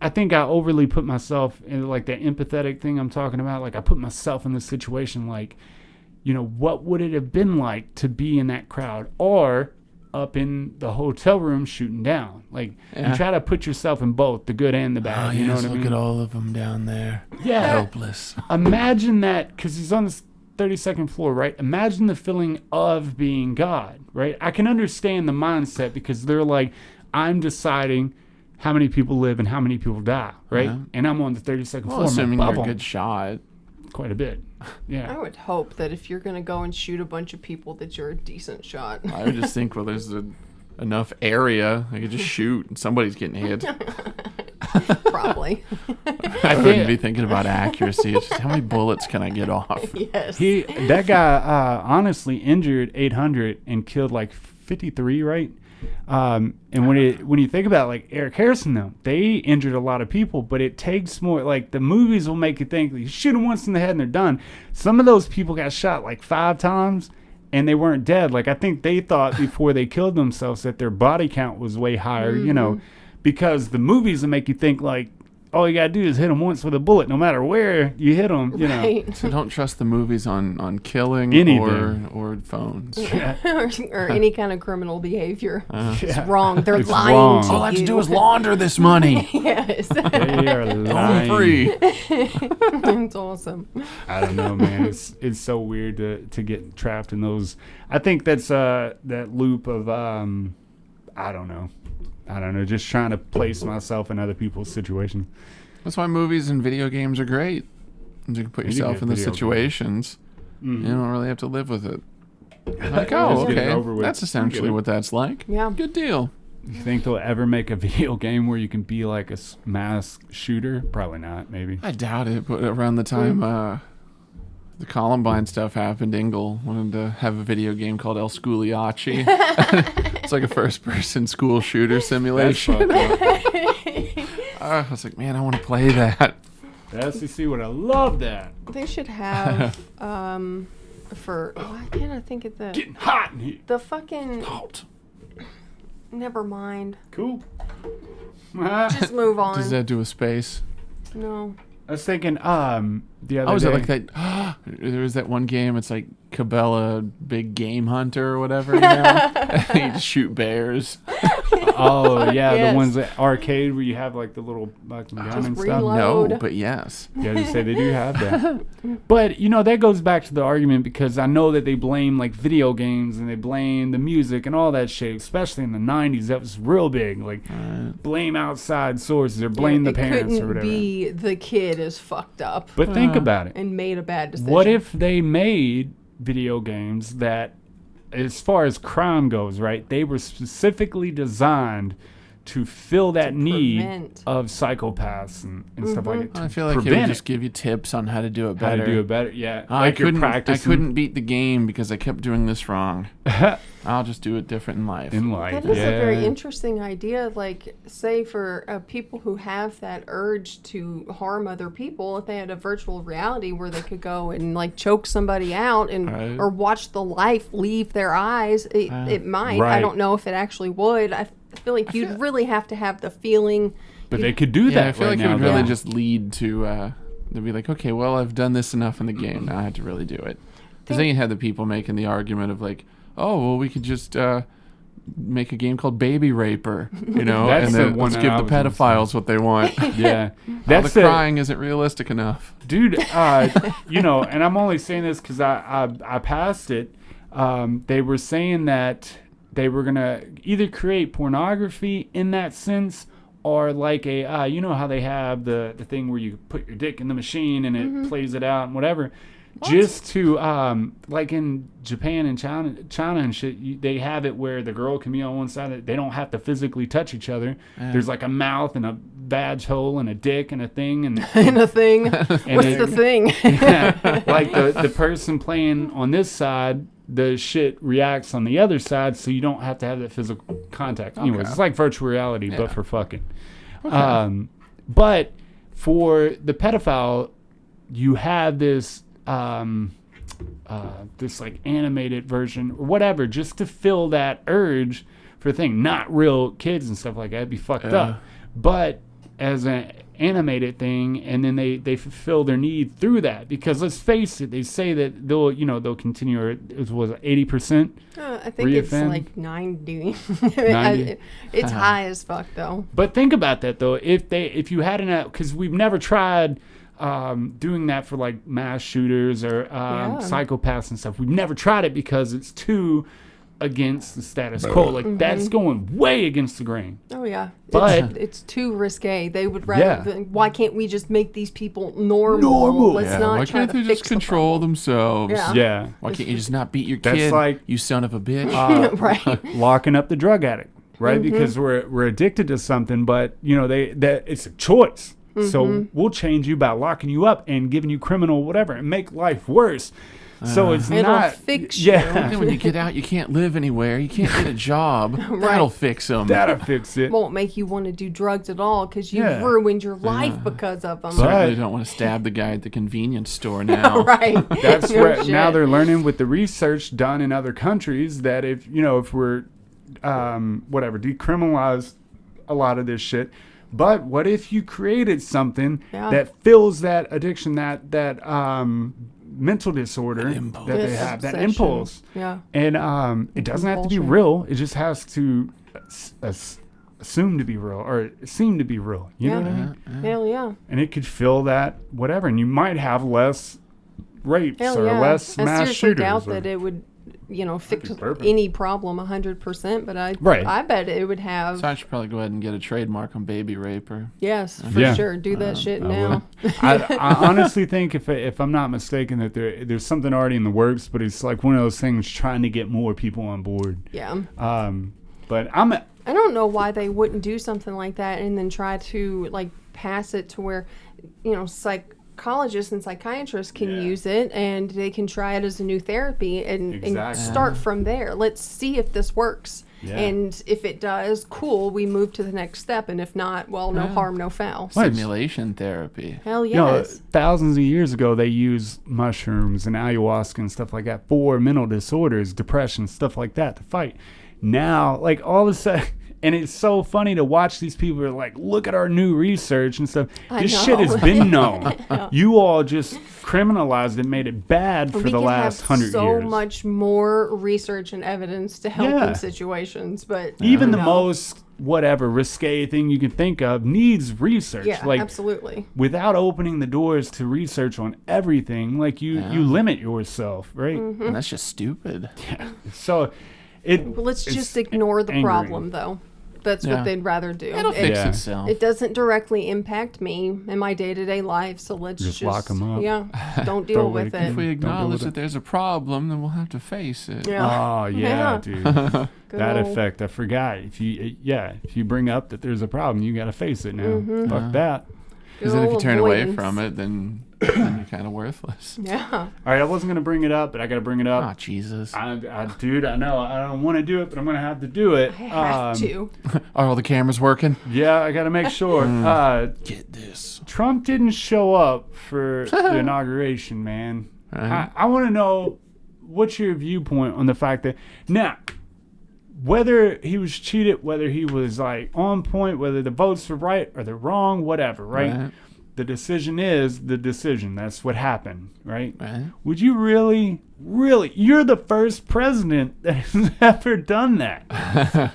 think I overly put myself in like that empathetic thing I'm talking about. Like I put myself in this situation like, what would it have been like to be in that crowd or up in the hotel room shooting down? Like, you try to put yourself in both, the good and the bad. You know what I mean? Look at all of them down there. Yeah. Helpless. Imagine that, because he's on this 32nd floor, right? Imagine the feeling of being God, right? I can understand the mindset because they're like, I'm deciding how many people live and how many people die, right? Yeah. And I'm on the 32nd floor. Assuming you're a good shot. Quite a bit. Yeah. I would hope that if you're going to go and shoot a bunch of people that you're a decent shot. I would just think, well, there's enough area. I could just shoot and somebody's getting hit. Probably. I wouldn't be thinking about accuracy. It's just how many bullets can I get off? Yes. That guy honestly injured 800 and killed like 53, right? And when you think about like Eric Harrison, though, they injured a lot of people, but it takes more. Like the movies will make you think you shoot them once in the head and they're done. Some of those people got shot like 5 times and they weren't dead. Like I think they thought before they killed themselves that their body count was way higher, because the movies will make you think like all you gotta do is hit them once with a bullet, no matter where you hit them. Right. So don't trust the movies on killing or phones. Yeah. or any kind of criminal behavior. It's wrong. They're lying wrong. to you. All I have to do is launder this money. Yes. They are lying. Free. It's awesome. I don't know, man. It's so weird to get trapped in those. I think that's that loop of I don't know, just trying to place myself in other people's situations. That's why movies and video games are great. You can put yourself in the situations. Mm-hmm. You don't really have to live with it. Like, okay, that's essentially what that's like. Yeah. Good deal. You think they'll ever make a video game where you can be like a mass shooter? Probably not, maybe. I doubt it, but around the time the Columbine stuff happened, Engel wanted to have a video game called El Scugliacci. It's like a first-person school shooter simulation. I was like, man, I want to play that. The SEC would have loved that. They should have why can't I think of the getting hot in here. The fucking Hot. Never mind. Cool. Just move on. Does that do with space? No. I was thinking the other day. Oh, is it like that? There was that one game. It's like Cabela Big Game Hunter or whatever. You just shoot bears. Oh yeah, yes. The ones at arcade where you have like the little gun and stuff. Reload. No, but yes. Yeah, they say they do have that. But that goes back to the argument because I know that they blame like video games and they blame the music and all that shit, especially in the 90s. That was real big. Like blame outside sources or blame the parents or whatever. Be the kid is fucked up. But think about it. And made a bad decision. What if they made video games that, as far as crime goes, right, they were specifically designed to fill that need of psychopaths and stuff like it. I feel like it would just give you tips on how to do it better. Yeah. I couldn't beat the game because I kept doing this wrong. I'll just do it different in life. That is a very interesting idea. Like, say for people who have that urge to harm other people, if they had a virtual reality where they could go and like choke somebody out and or watch the life leave their eyes, it might. Right. I don't know if it actually would. I feel like you'd really have to have the feeling. But they could do that. I feel like it would really just lead to they'd be like, okay, well, I've done this enough in the game. Now I have to really do it. Because then you had the people making the argument of like, oh, well, we could just make a game called Baby Raper, and then let's give the pedophiles what they want. Yeah. The crying isn't realistic enough. Dude, and I'm only saying this because I passed it. They were saying that they were going to either create pornography in that sense or like a, how they have the thing where you put your dick in the machine and it plays it out and whatever. just to like in Japan and China and shit, they have it where the girl can be on one side. They don't have to physically touch each other. There's like a mouth and a vag hole and a dick and a thing and a thing. What's the thing? Yeah, like the person playing on this side, the shit reacts on the other side, so you don't have to have that physical contact. Anyways, it's like virtual reality, but for fucking. Okay. But for the pedophile, you have this this like animated version or whatever, just to fill that urge for a thing. Not real kids and stuff like that. It'd be fucked up. But as an animated thing, and then they fulfill their need through that, because let's face it, they say that they'll continue, or it was 80%. I think it's like 90. It's high as fuck though. But think about that though, if you hadn't, because we've never tried doing that for like mass shooters or psychopaths and stuff. We've never tried it because it's too against the status quo. Like that's going way against the grain. Oh yeah, but it's too risque. They would rather. Why can't we just make these people normal? Let's not why try can't to they fix just control themselves? Yeah. Why can't you just not beat your That's kid? like, you son of a bitch. Right. Locking up the drug addict, right? Because we're addicted to something, but it's a choice. So we'll change you by locking you up and giving you criminal whatever and make life worse. So it's It'll not fix you. Yeah. Then when you get out, you can't live anywhere. You can't get a job. That'll fix them. That'll fix it. Won't make you want to do drugs at all because you ruined your life because of them. Certainly don't want to stab the guy at the convenience store now. Right. That's where now they're learning with the research done in other countries that if we're decriminalize a lot of this shit. But what if you created something that fills that addiction, that mental disorder that they have, that impulse. Yeah. And it doesn't have to be real. It just has to assume to be real or seem to be real. You know what I mean? Hell yeah. And it could fill that whatever. And you might have less rapes or less mass shooters. I doubt that it would, fix any problem 100%, but I bet it would have. So I should probably go ahead and get a trademark on baby rape. Yes, for sure. Do that shit now. I honestly think, if I'm not mistaken, that there's something already in the works, but it's like one of those things trying to get more people on board. Yeah. But I don't know why they wouldn't do something like that and then try to like pass it to where, psychologists and psychiatrists can use it and they can try it as a new therapy and start from there. Let's see if this works. Yeah. And if it does, cool, we move to the next step. And if not, well, no harm, no foul. Simulation therapy. Hell yes. Thousands of years ago, they used mushrooms and ayahuasca and stuff like that for mental disorders, depression, stuff like that to fight. Now, like all of a sudden... And it's so funny to watch these people are like, look at our new research and stuff. This shit has been known. You all just criminalized it, made it bad for the last 100 years. So much more research and evidence to help in situations, but even the most risque thing you can think of needs research. Yeah, like, absolutely. Without opening the doors to research on everything, like you limit yourself, right? Mm-hmm. And that's just stupid. Yeah. So let's just ignore the problem, though. That's what they'd rather do. It'll fix itself. It doesn't directly impact me in my day-to-day life, so let's just lock them up. Yeah, don't deal with it. If we acknowledge that there's a problem, then we'll have to face it. Yeah. Oh yeah, dude. That effect, I forgot. If you bring up that there's a problem, you got to face it now. Mm-hmm. Fuck that. Because then if you turn away from it, then you're kind of worthless. Yeah. All right, I wasn't going to bring it up, but I got to bring it up. Oh, Jesus. Dude, I know. I don't want to do it, but I'm going to have to do it. I have to. Are all the cameras working? Yeah, I got to make sure. Get this. Trump didn't show up for the inauguration, man. I want to know, what's your viewpoint on the fact that... Now, whether he was cheated, whether he was like on point, whether the votes were right or they're wrong, whatever, right? The decision is the decision. That's what happened, right? Would you really, you're the first president that has ever done that.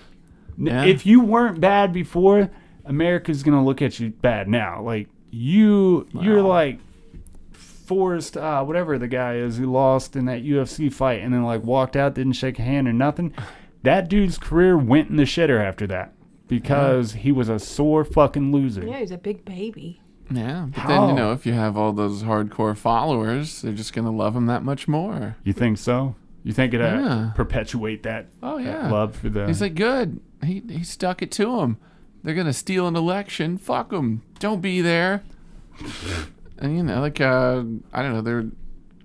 If you weren't bad before, America's going to look at you bad now. Like you're like Forrest, whatever the guy is who lost in that UFC fight and then like walked out, didn't shake a hand or nothing. That dude's career went in the shitter after that because he was a sore fucking loser. Yeah, he's a big baby. Yeah, but then, you know, if you have all those hardcore followers, they're just going to love him that much more. You think so? You think it perpetuate that, that love for the... He's like, good. He stuck it to him. They're going to steal an election. Fuck them. Don't be there. And, you know, like, I don't know, there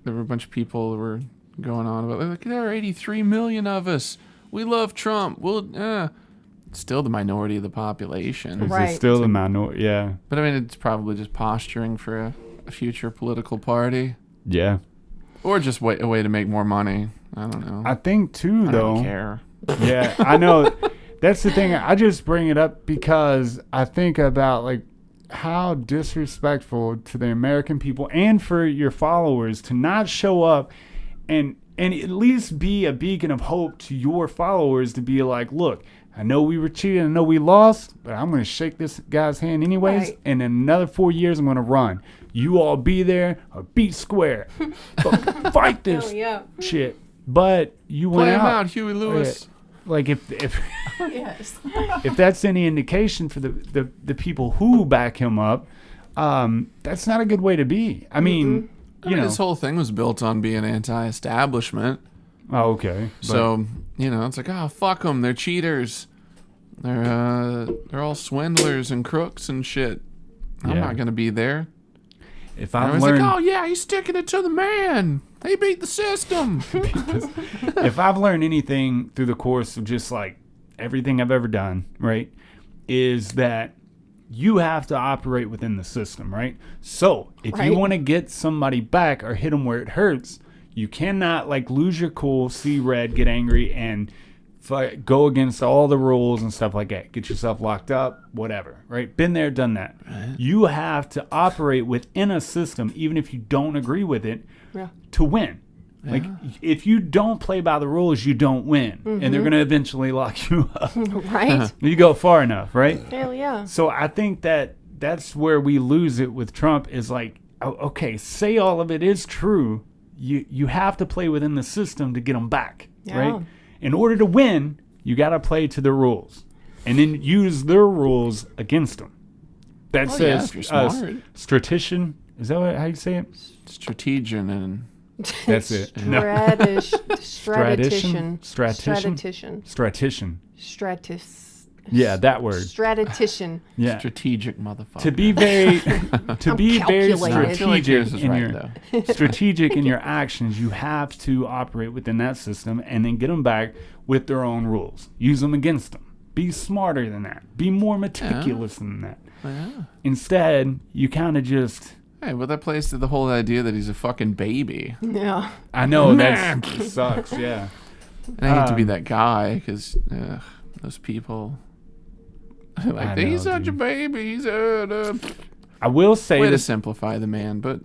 were a bunch of people that were going on about, like, there are 83 million of us. We love Trump. We'll, still the minority of the population. It's still the minority, yeah. But, I mean, it's probably just posturing for a future political party. Yeah. Or just a way to make more money. I don't know. I think, too, I though. don't care. Yeah, I know. That's the thing. I just bring it up because I think about, like, how disrespectful to the American people and for your followers to not show up and at least be a beacon of hope to your followers to be like, look, I know we were cheated, I know we lost, but I'm going to shake this guy's hand anyways, and in another 4 years I'm going to run. You all be there or be square. Fight this shit. But you went Play him out, Huey Lewis. Like if Yes. if that's any indication for the people who back him up, that's not a good way to be. I mean, you know, this whole thing was built on being anti-establishment. Oh, okay. So, you know, it's like, oh, fuck them. They're cheaters. They're all swindlers and crooks and shit. I'm not going to be there. If I've Everyone's learned, like, oh, yeah, he's sticking it to the man. He beat the system. if I've learned anything through the course of just like everything I've ever done, right, is that you have to operate within the system, right? So if you want to get somebody back or hit them where it hurts, you cannot like lose your cool, see red, get angry, and go against all the rules and stuff like that. Get yourself locked up, whatever, right? Been there, done that. Right. You have to operate within a system, even if you don't agree with it, to win. Yeah. Like, if you don't play by the rules, you don't win. And they're going to eventually lock you up. Right. You go far enough, right? Hell yeah. So I think that's where we lose it with Trump is like, okay, say all of it is true. You have to play within the system to get them back, right? In order to win, you got to play to the rules and then use their rules against them. That says if you're smart. Strategian. Is that how you say it? Strategian and... That's it. Statistician. Yeah, that word. Statistician. Yeah. Strategic motherfucker. To be very strategic in your actions, you have to operate within that system and then get them back with their own rules. Use them against them. Be smarter than that. Be more meticulous than that. Yeah. Instead, you kind of just... Hey, well, that plays to the whole idea that he's a fucking baby. Yeah. I know, that sucks, yeah. And I hate to be that guy, because those people... like, he's such a baby. He's I will say way to simplify the man, but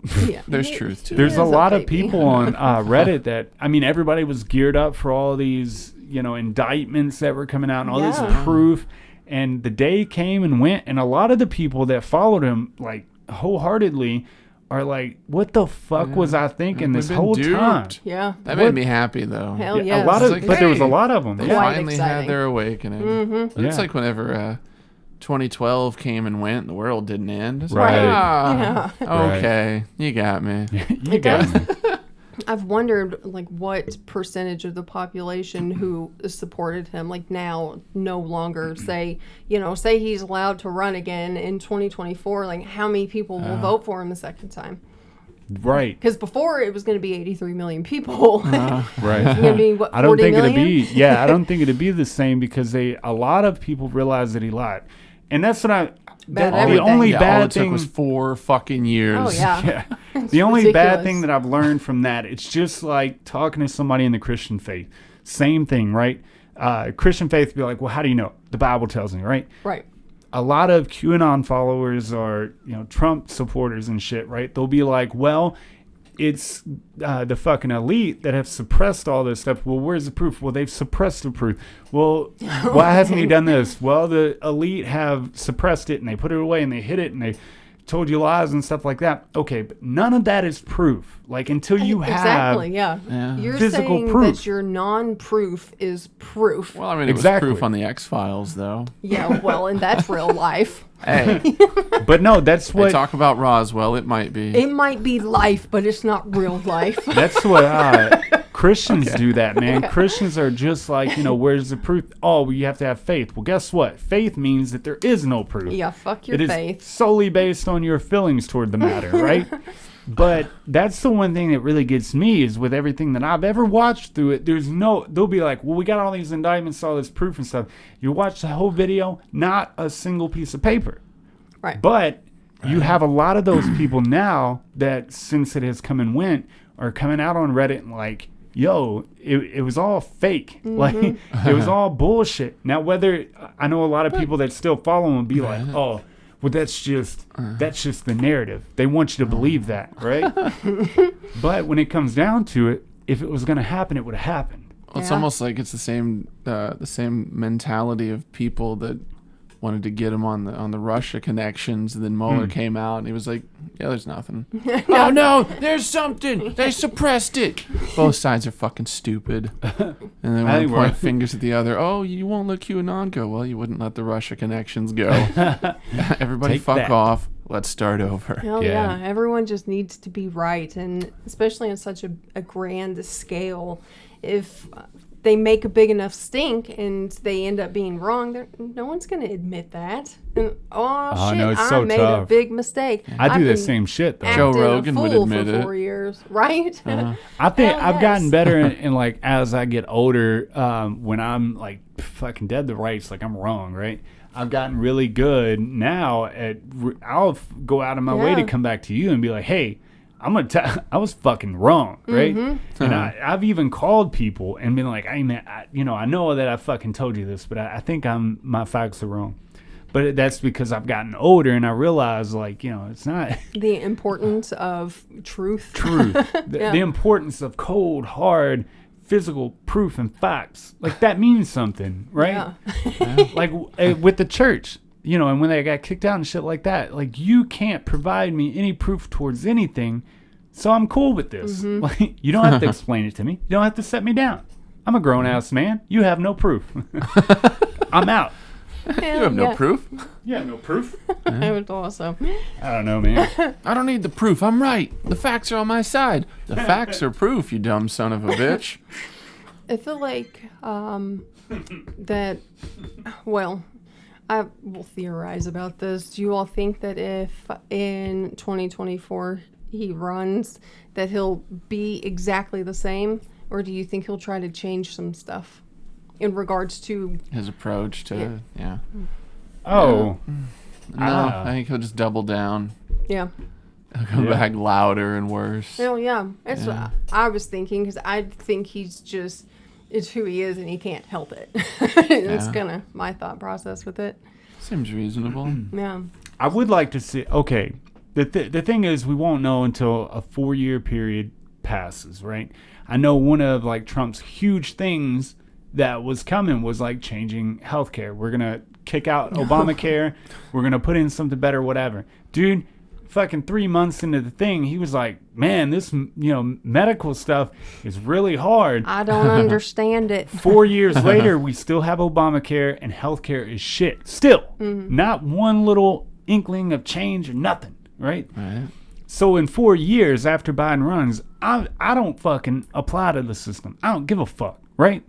there's truth to it. There's a lot of people on Reddit that, I mean, everybody was geared up for all these, you know, indictments that were coming out and all this proof. And the day came and went, and a lot of the people that followed him, like, wholeheartedly are like, what the fuck was I thinking this whole time? Yeah. That made me happy, though. Hell yeah. A lot of, but there was a lot of them. They finally had their awakening. It's like whenever 2012 came and went, the world didn't end. It's Right. Okay. You got me. You got me. I've wondered, like, what percentage of the population who supported him, like, now no longer say he's allowed to run again in 2024, like, how many people will vote for him the second time? Right. Because before it was going to be 83 million people. Right. It's going to be, what, 40 I don't think million? I don't think it'd be the same because a lot of people realize that he lied. And that's what the only bad all it thing took was 4 fucking years. Oh, yeah. The only bad ridiculous. thing that I've learned from that, it's just like talking to somebody in the Christian faith. Same thing, right? Christian faith be like, well, how do you know? The Bible tells me, right? Right. A lot of QAnon followers or, Trump supporters and shit, right? They'll be like, well, it's the fucking elite that have suppressed all this stuff. Well, where's the proof? Well, they've suppressed the proof. Well, why hasn't he done this? Well, the elite have suppressed it and they put it away and they hid it and they told you lies and stuff like that. Okay, but none of that is proof. Like until you have exactly, yeah. You're physical saying proof. that your non-proof is proof. Well, I mean, Exactly. it was proof on the X-Files, though. Yeah, well, and that's real life. Hey, But no, that's they what talk about Roswell. It might be. It might be life, but it's not real life. that's what Christians do that, man. Christians are just like, where's the proof? Oh, well, you have to have faith. Well, guess what? Faith means that there is no proof. Yeah, fuck your It is faith. solely based on your feelings toward the matter, right? But that's the one thing that really gets me is with everything that I've ever watched through it, they'll be like, well, we got all these indictments, all this proof and stuff. You watch the whole video, not a single piece of paper. Right. But you have a lot of those people now that since it has come and went are coming out on Reddit and like, yo, it was all fake. Like, it was all bullshit. Now, whether I know a lot of people that still follow him be like, oh, well, that's just the narrative. They want you to believe that, right? But when it comes down to it, if it was going to happen, it would have happened. Well, it's Yeah. almost like it's the same mentality of people that wanted to get him on the Russia connections, and then Mueller came out and he was like, yeah, there's nothing. Oh no, there's something. They suppressed it. Both sides are fucking stupid. And then one point fingers at the other. Oh, you won't let QAnon go. Well, you wouldn't let the Russia connections go. Everybody Take fuck that. off. Let's start over. Hell Yeah. yeah. Everyone just needs to be right, and especially on such a grand scale. If they make a big enough stink and they end up being wrong, no one's going to admit that. And, Oh, shit, no, it's I so made tough. a big mistake. I do I've the been same shit, though. Joe acting Rogan a would fool admit for it. 4 years, right? I think Hell I've gotten yes. better in like as I get older, when I'm like fucking dead to rights, like I'm wrong, right? I've gotten really good now I'll go out of my way to Yeah. come back to you and be like, hey, I was fucking wrong, right? Mm-hmm. And I've even called people and been like, hey man, I know that I fucking told you this, but I think my facts are wrong. But that's because I've gotten older and I realize like, it's not The importance of truth. the importance of cold, hard, physical proof and facts. Like that means something, right? Yeah. Like with the church, and when they got kicked out and shit like that, like you can't provide me any proof towards anything, so I'm cool with this. Like you don't have to explain it to me. You don't have to set me down. I'm a grown ass man. You have no proof. I'm out. You have no proof. Yeah, no proof. That was awesome. I don't know, man. I don't need the proof. I'm right. The facts are on my side. The facts are proof, you dumb son of a bitch. I feel like that, well, I will theorize about this. Do you all think that if in 2024 he runs, that he'll be exactly the same? Or do you think he'll try to change some stuff in regards to... His approach to, yeah. Oh. No, I think he'll just double down. Yeah. He'll come back louder and worse. Hell yeah. That's what I was thinking, because I think it's who he is and he can't help it. That's kind of my thought process with it. Seems reasonable. Yeah. I would like to see. Okay, the thing is, we won't know until a 4-year period passes, right? I know one of like Trump's huge things that was coming was like changing healthcare. We're gonna kick out Obamacare. We're gonna put in something better, whatever. Dude, fucking 3 months into the thing, he was like, "Man, this medical stuff is really hard." I don't understand it. 4 years later, we still have Obamacare and healthcare is shit. Still, not one little inkling of change or nothing, right? Right. So in 4 years after Biden runs, I don't fucking apply to the system. I don't give a fuck, right?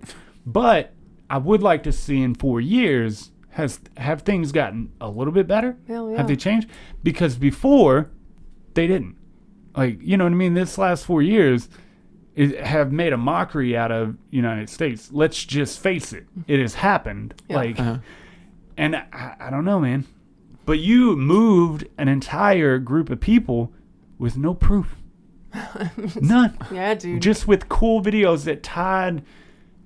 But I would like to see in 4 years, have things gotten a little bit better? Hell yeah. Have they changed? Because before, they didn't. Like, you know what I mean? This last 4 years have made a mockery out of United States. Let's just face it. It has happened. Yeah. Like, and I don't know, man. But you moved an entire group of people with no proof. None. Yeah, dude. Just with cool videos that tied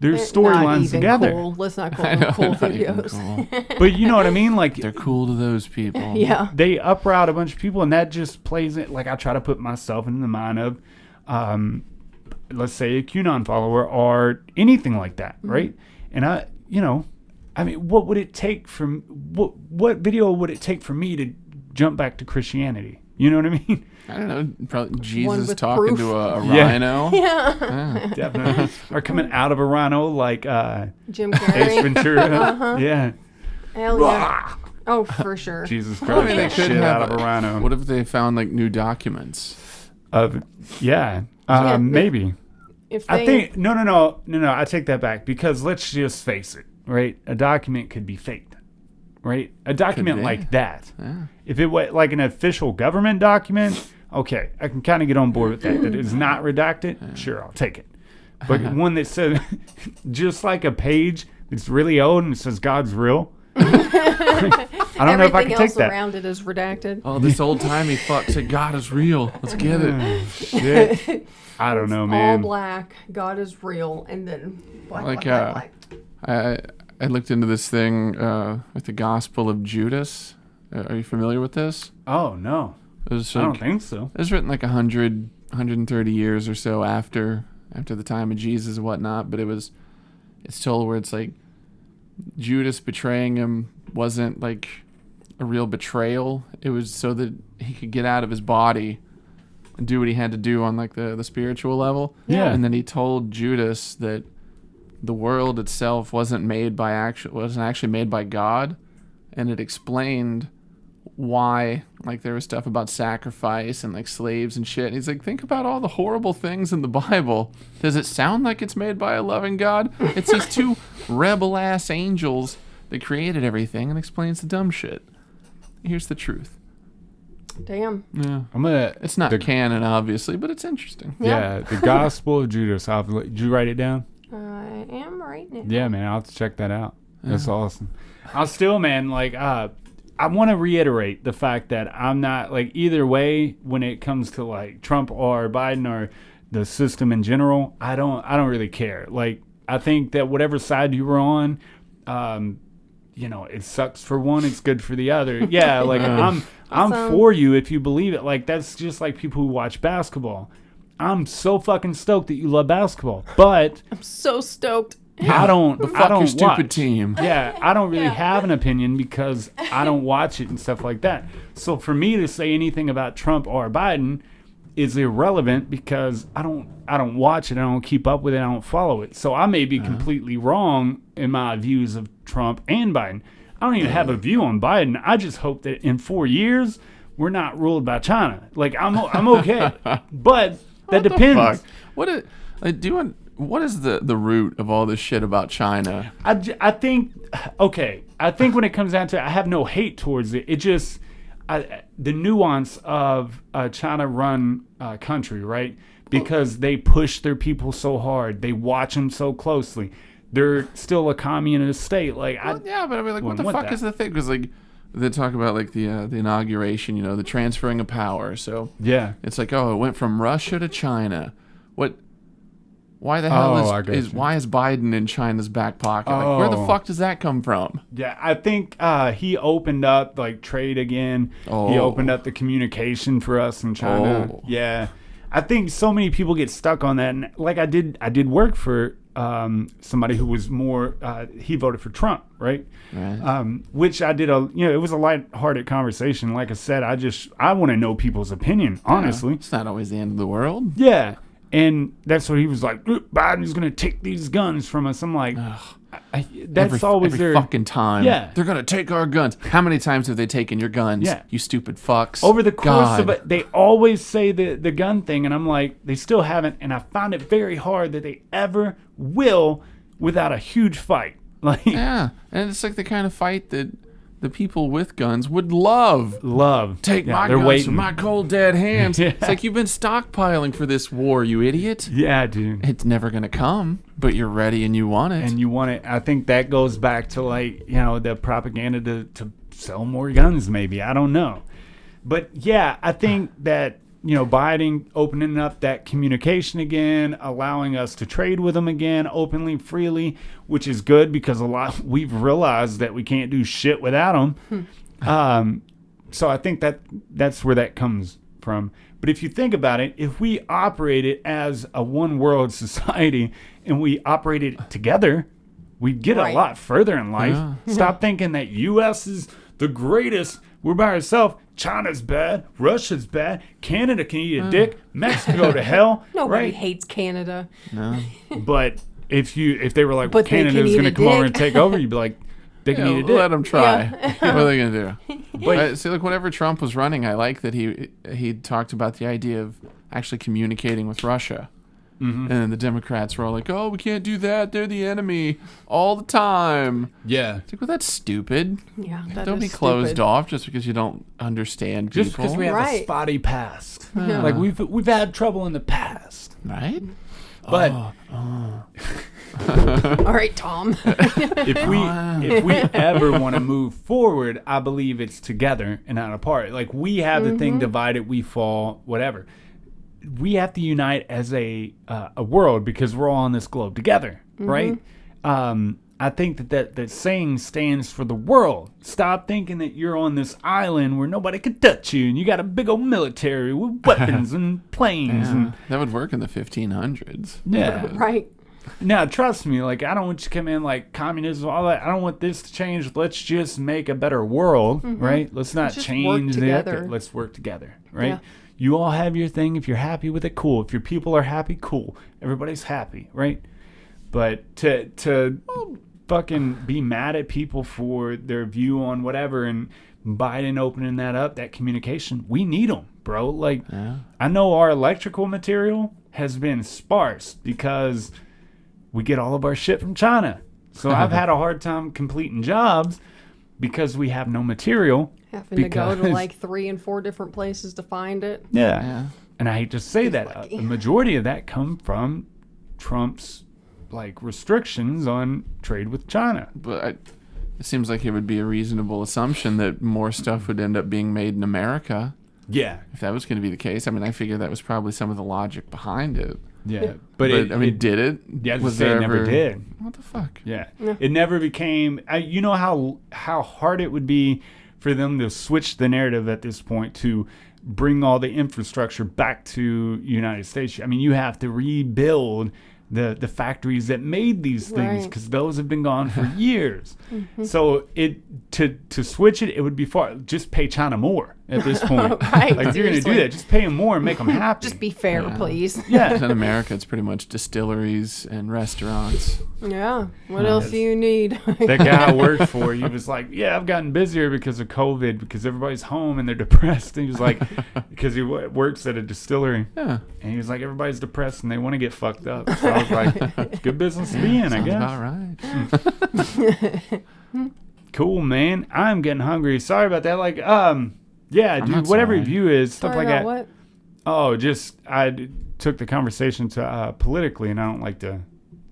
their Not storylines even together. Cool. Let's not call them cool Not even videos. cool. But you know what I mean? Like, They're cool to those people. Yeah. they uproute a bunch of people, and that just plays it. Like, I try to put myself in the mind of, let's say, a QAnon follower or anything like that, right? And I mean, what would it take from what video would it take for me to jump back to Christianity. You know what I mean? I don't know. Probably One Jesus with talking proof. to a Yeah. rhino. Yeah. Definitely. Or coming out of a rhino like Jim Ace Carrey. Ventura. Yeah. Hell yeah. Oh, for sure. Jesus Well, I Christ. mean, they the could shit have out of a rhino. What if they found like new documents? Yeah. Yeah, Maybe. If I they, think no. I take that back because let's just face it, right? A document could be faked, right? A document be. like that. Yeah. If it was like an official government document, okay, I can kind of get on board with that. That it's not redacted, sure, I'll take it. But one that says just like a page that's really old and it says God's real. I don't know if I can everything take else that. around it is redacted. Oh, this old timey fuck said God is real. Let's get it. Shit. I don't know, All man. black. God is real, and then black, Like, black. I looked into this thing with the Gospel of Judas. Are you familiar with this? Oh no, It was I like, don't think so. it was written like 130 years or so after the time of Jesus and whatnot. But it's told where it's like Judas betraying him wasn't like a real betrayal. It was so that he could get out of his body and do what he had to do on like the spiritual level. Yeah. And then he told Judas that the world itself wasn't actually made by God, and it explained why like there was stuff about sacrifice and like slaves and shit. And he's like, think about all the horrible things in the Bible. Does it sound like it's made by a loving God? It's these two rebel ass angels that created everything, and explains the dumb shit. Here's the truth. Damn. Yeah. I'm gonna. It's not canon, obviously, but it's interesting. Yeah, the Gospel of Judas. Did you write it down? I am right now. Yeah, man, I'll have to check that out. That's awesome. I'll still, man, like, I want to reiterate the fact that I'm not, like, either way when it comes to, like, Trump or Biden or the system in general, I don't really care. Like, I think that whatever side you were on, you know, it sucks for one, it's good for the other. Yeah, like, I'm for you if you believe it. Like, that's just like people who watch basketball. I'm so fucking stoked that you love basketball, but I'm so stoked. I don't Your stupid watch. team. Yeah, I don't really have an opinion because I don't watch it and stuff like that. So for me to say anything about Trump or Biden is irrelevant because I don't watch it, I don't keep up with it, I don't follow it. So I may be completely wrong in my views of Trump and Biden. I don't even have a view on Biden. I just hope that in 4 years we're not ruled by China. Like I'm okay, but that depends. What is the root of all this shit about China? I think when it comes down to it, I have no hate towards it. It just the nuance of a China-run country, right? Because they push their people so hard, they watch them so closely. They're still a communist state. Like, Yeah, but I mean, like, what the want fuck that. is the thing? Because like they talk about like the inauguration, you know, the transferring of power. So yeah, it's like, oh, it went from Russia to China. What? Why the hell why is Biden in China's back pocket? Like, where the fuck does that come from? yeah. I think he opened up like trade again. He opened up the communication for us in China. Oh. Yeah, I think so many people get stuck on that. And like I did work for somebody who was more. He voted for Trump, right? Right. Which I did it was a lighthearted conversation. Like I said, I want to know people's opinion, honestly. It's not always the end of the world. Yeah. And that's what he was like, Biden's going to take these guns from us. I'm like, that's always every their fucking time. Yeah. They're going to take our guns. How many times have they taken your guns? Yeah. You stupid fucks. over the course God. of it. They always say the gun thing. And I'm like, they still haven't. And I find it very hard that they ever will without a huge fight. Like, Yeah. And it's like the kind of fight that the people with guns would love. Take My they're guns waiting. from my cold dead hands. Yeah. It's like you've been stockpiling for this war, you idiot. Yeah, dude. It's never going to come, but you're ready and you want it. And you want it. I think that goes back to like, the propaganda to sell more guns, maybe. I don't know. But yeah, I think that, Biden opening up that communication again, allowing us to trade with them again openly, freely, which is good because we've realized that we can't do shit without them. So I think that's where that comes from. But if you think about it, if we operated as a one world society and we operated together, we'd get a lot further in life. Yeah. Stop thinking that U.S. is the greatest We're by ourselves. China's bad. Russia's bad. Canada can eat a dick. Mexico to hell. Nobody right? hates Canada. No. But if they were like, But they Canada's can going eat to a come over dick. and take over, you'd be like, they can eat a dick. Let them try. Yeah. What are they going to do? But See, like, whenever Trump was running, I like that he talked about the idea of actually communicating with Russia. Mm-hmm. And the Democrats were all like, oh, we can't do that. They're the enemy all the time. yeah. It's like, well, that's stupid. Yeah, that Don't be is closed stupid. off just because you don't understand people. Just because we have a Right. spotty past. Yeah. Like we've had trouble in the past. Right? But All right, Tom. if we ever want to move forward, I believe it's together and not apart. Like we have the thing divided, we fall, whatever. We have to unite as a world because we're all on this globe together, right? I think that saying stands for the world. Stop thinking that you're on this island where nobody can touch you and you got a big old military with weapons and planes. Yeah. And, That would work in the 1500s. yeah. Right. Now, trust me, like, I don't want you to come in like communism, all that. I don't want this to change. Let's just make a better world, right? Let's not Let's just work change the together. ethic. Let's work together, right? Yeah. You all have your thing. If you're happy with it, cool. If your people are happy, cool. Everybody's happy, right? But to fucking be mad at people for their view on whatever and Biden opening that up, that communication, we need them, bro. Like, I know our electrical material has been sparse because we get all of our shit from China. So I've had a hard time completing jobs because we have no material. Having to go to like 3 and 4 different places to find it. Yeah. And I hate to say that. lucky. The majority of that come from Trump's like restrictions on trade with China. But it seems like it would be a reasonable assumption that more stuff would end up being made in America. Yeah. If that was going to be the case. I mean, I figure that was probably some of the logic behard it. Yeah. But I mean, did it? Yeah, was it there never ever- did. What the fuck? Yeah. Yeah. It never became, you know how hard it would be for them to switch the narrative at this point to bring all the infrastructure back to United States. I mean, you have to rebuild the factories that made these things Right. because those have been gone for years. So to switch it would be far. Just pay China more at this point. Right, Like if you're going to do seriously. that, just pay them more and make them happy. Just be fair, Yeah. please. yeah. In America, it's pretty much distilleries and restaurants. Yeah. What else do you need? That guy I worked for, he was like, yeah, I've gotten busier because of COVID, because everybody's home and they're depressed. And he was like, because he works at a distillery. Yeah. And he was like, everybody's depressed and they want to get fucked up. So I was like, it's good business to be in, I Sounds guess. about right. Cool, man. I'm getting hungry. Sorry about that. Like, yeah, I'm dude, not whatever sorry. your view is, stuff Sorry like about that. what? Oh, just, took the conversation to politically, and I don't like to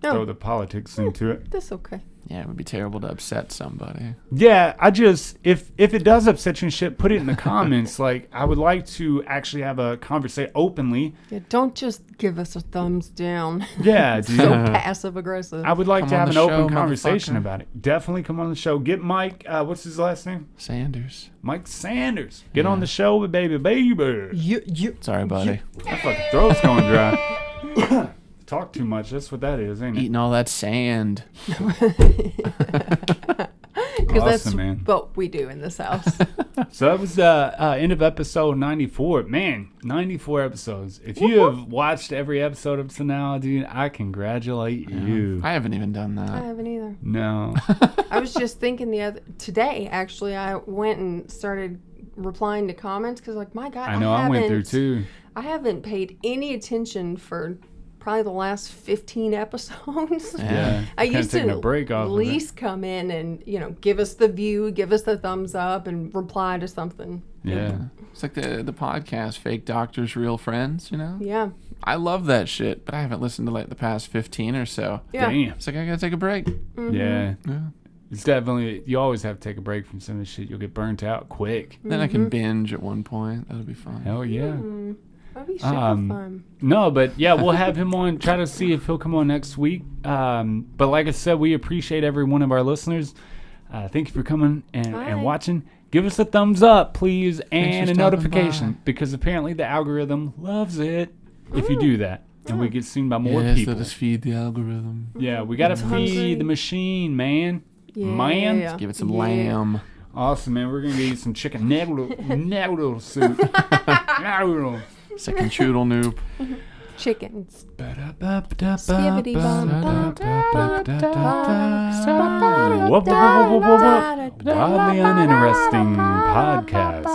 throw Oh, the politics into it. that's okay. Yeah, it would be terrible to upset somebody. Yeah, I just if it does upset you and shit, put it in the comments. Like, I would like to actually have a conversation openly. Yeah, don't just give us a thumbs down. Yeah, dude. So passive aggressive. I would like Come to on have an the open show, conversation motherfucker. about it. Definitely come on the show. Get Mike. What's his last name? Sanders. Mike Sanders. Get on the show, baby. Sorry, buddy. My fucking throat's going dry. Talk too much. That's what that is, ain't it? Eating all that sand. Because that's Awesome, man. what we do in this house. So that was the end of episode 94. Man, 94 episodes. If you have watched every episode up to now, dude, I congratulate you. I haven't even done I that. haven't either. No. I was just thinking today, actually, I went and started replying to comments because, like, my God, I know I went through too. I haven't paid any attention for probably the last 15 episodes. Yeah. I Kinda used taking to a break off at of least come in and, give us the view, give us the thumbs up, and reply to something. Yeah. It's like the podcast, Fake Doctors, Real Friends, Yeah. I love that shit, but I haven't listened to like the past 15 or so. Yeah. Damn. It's like I gotta take a break. Yeah. Yeah. It's definitely, you always have to take a break from some of this shit. You'll get burnt out quick. Then I can binge at one point. That'll be fun. Hell yeah. That'd be super fun. No, but yeah, we'll have him on. Try to see if he'll come on next week. But like I said, we appreciate every one of our listeners. Thank you for coming and Bye. watching. Give us a thumbs up, please, and for a stopping notification by. because apparently the algorithm loves it if you do that. And we get seen by more Yes, people. let us feed the algorithm. Yeah, we got to It's hungry. feed the machine, man. Yeah. Man. Yeah. Give it some Yeah. lamb. Awesome, man. We're gonna get you some chicken noodle soup. Noodle. Second choodle noob. Chickens. Wildly Uninteresting Podcast.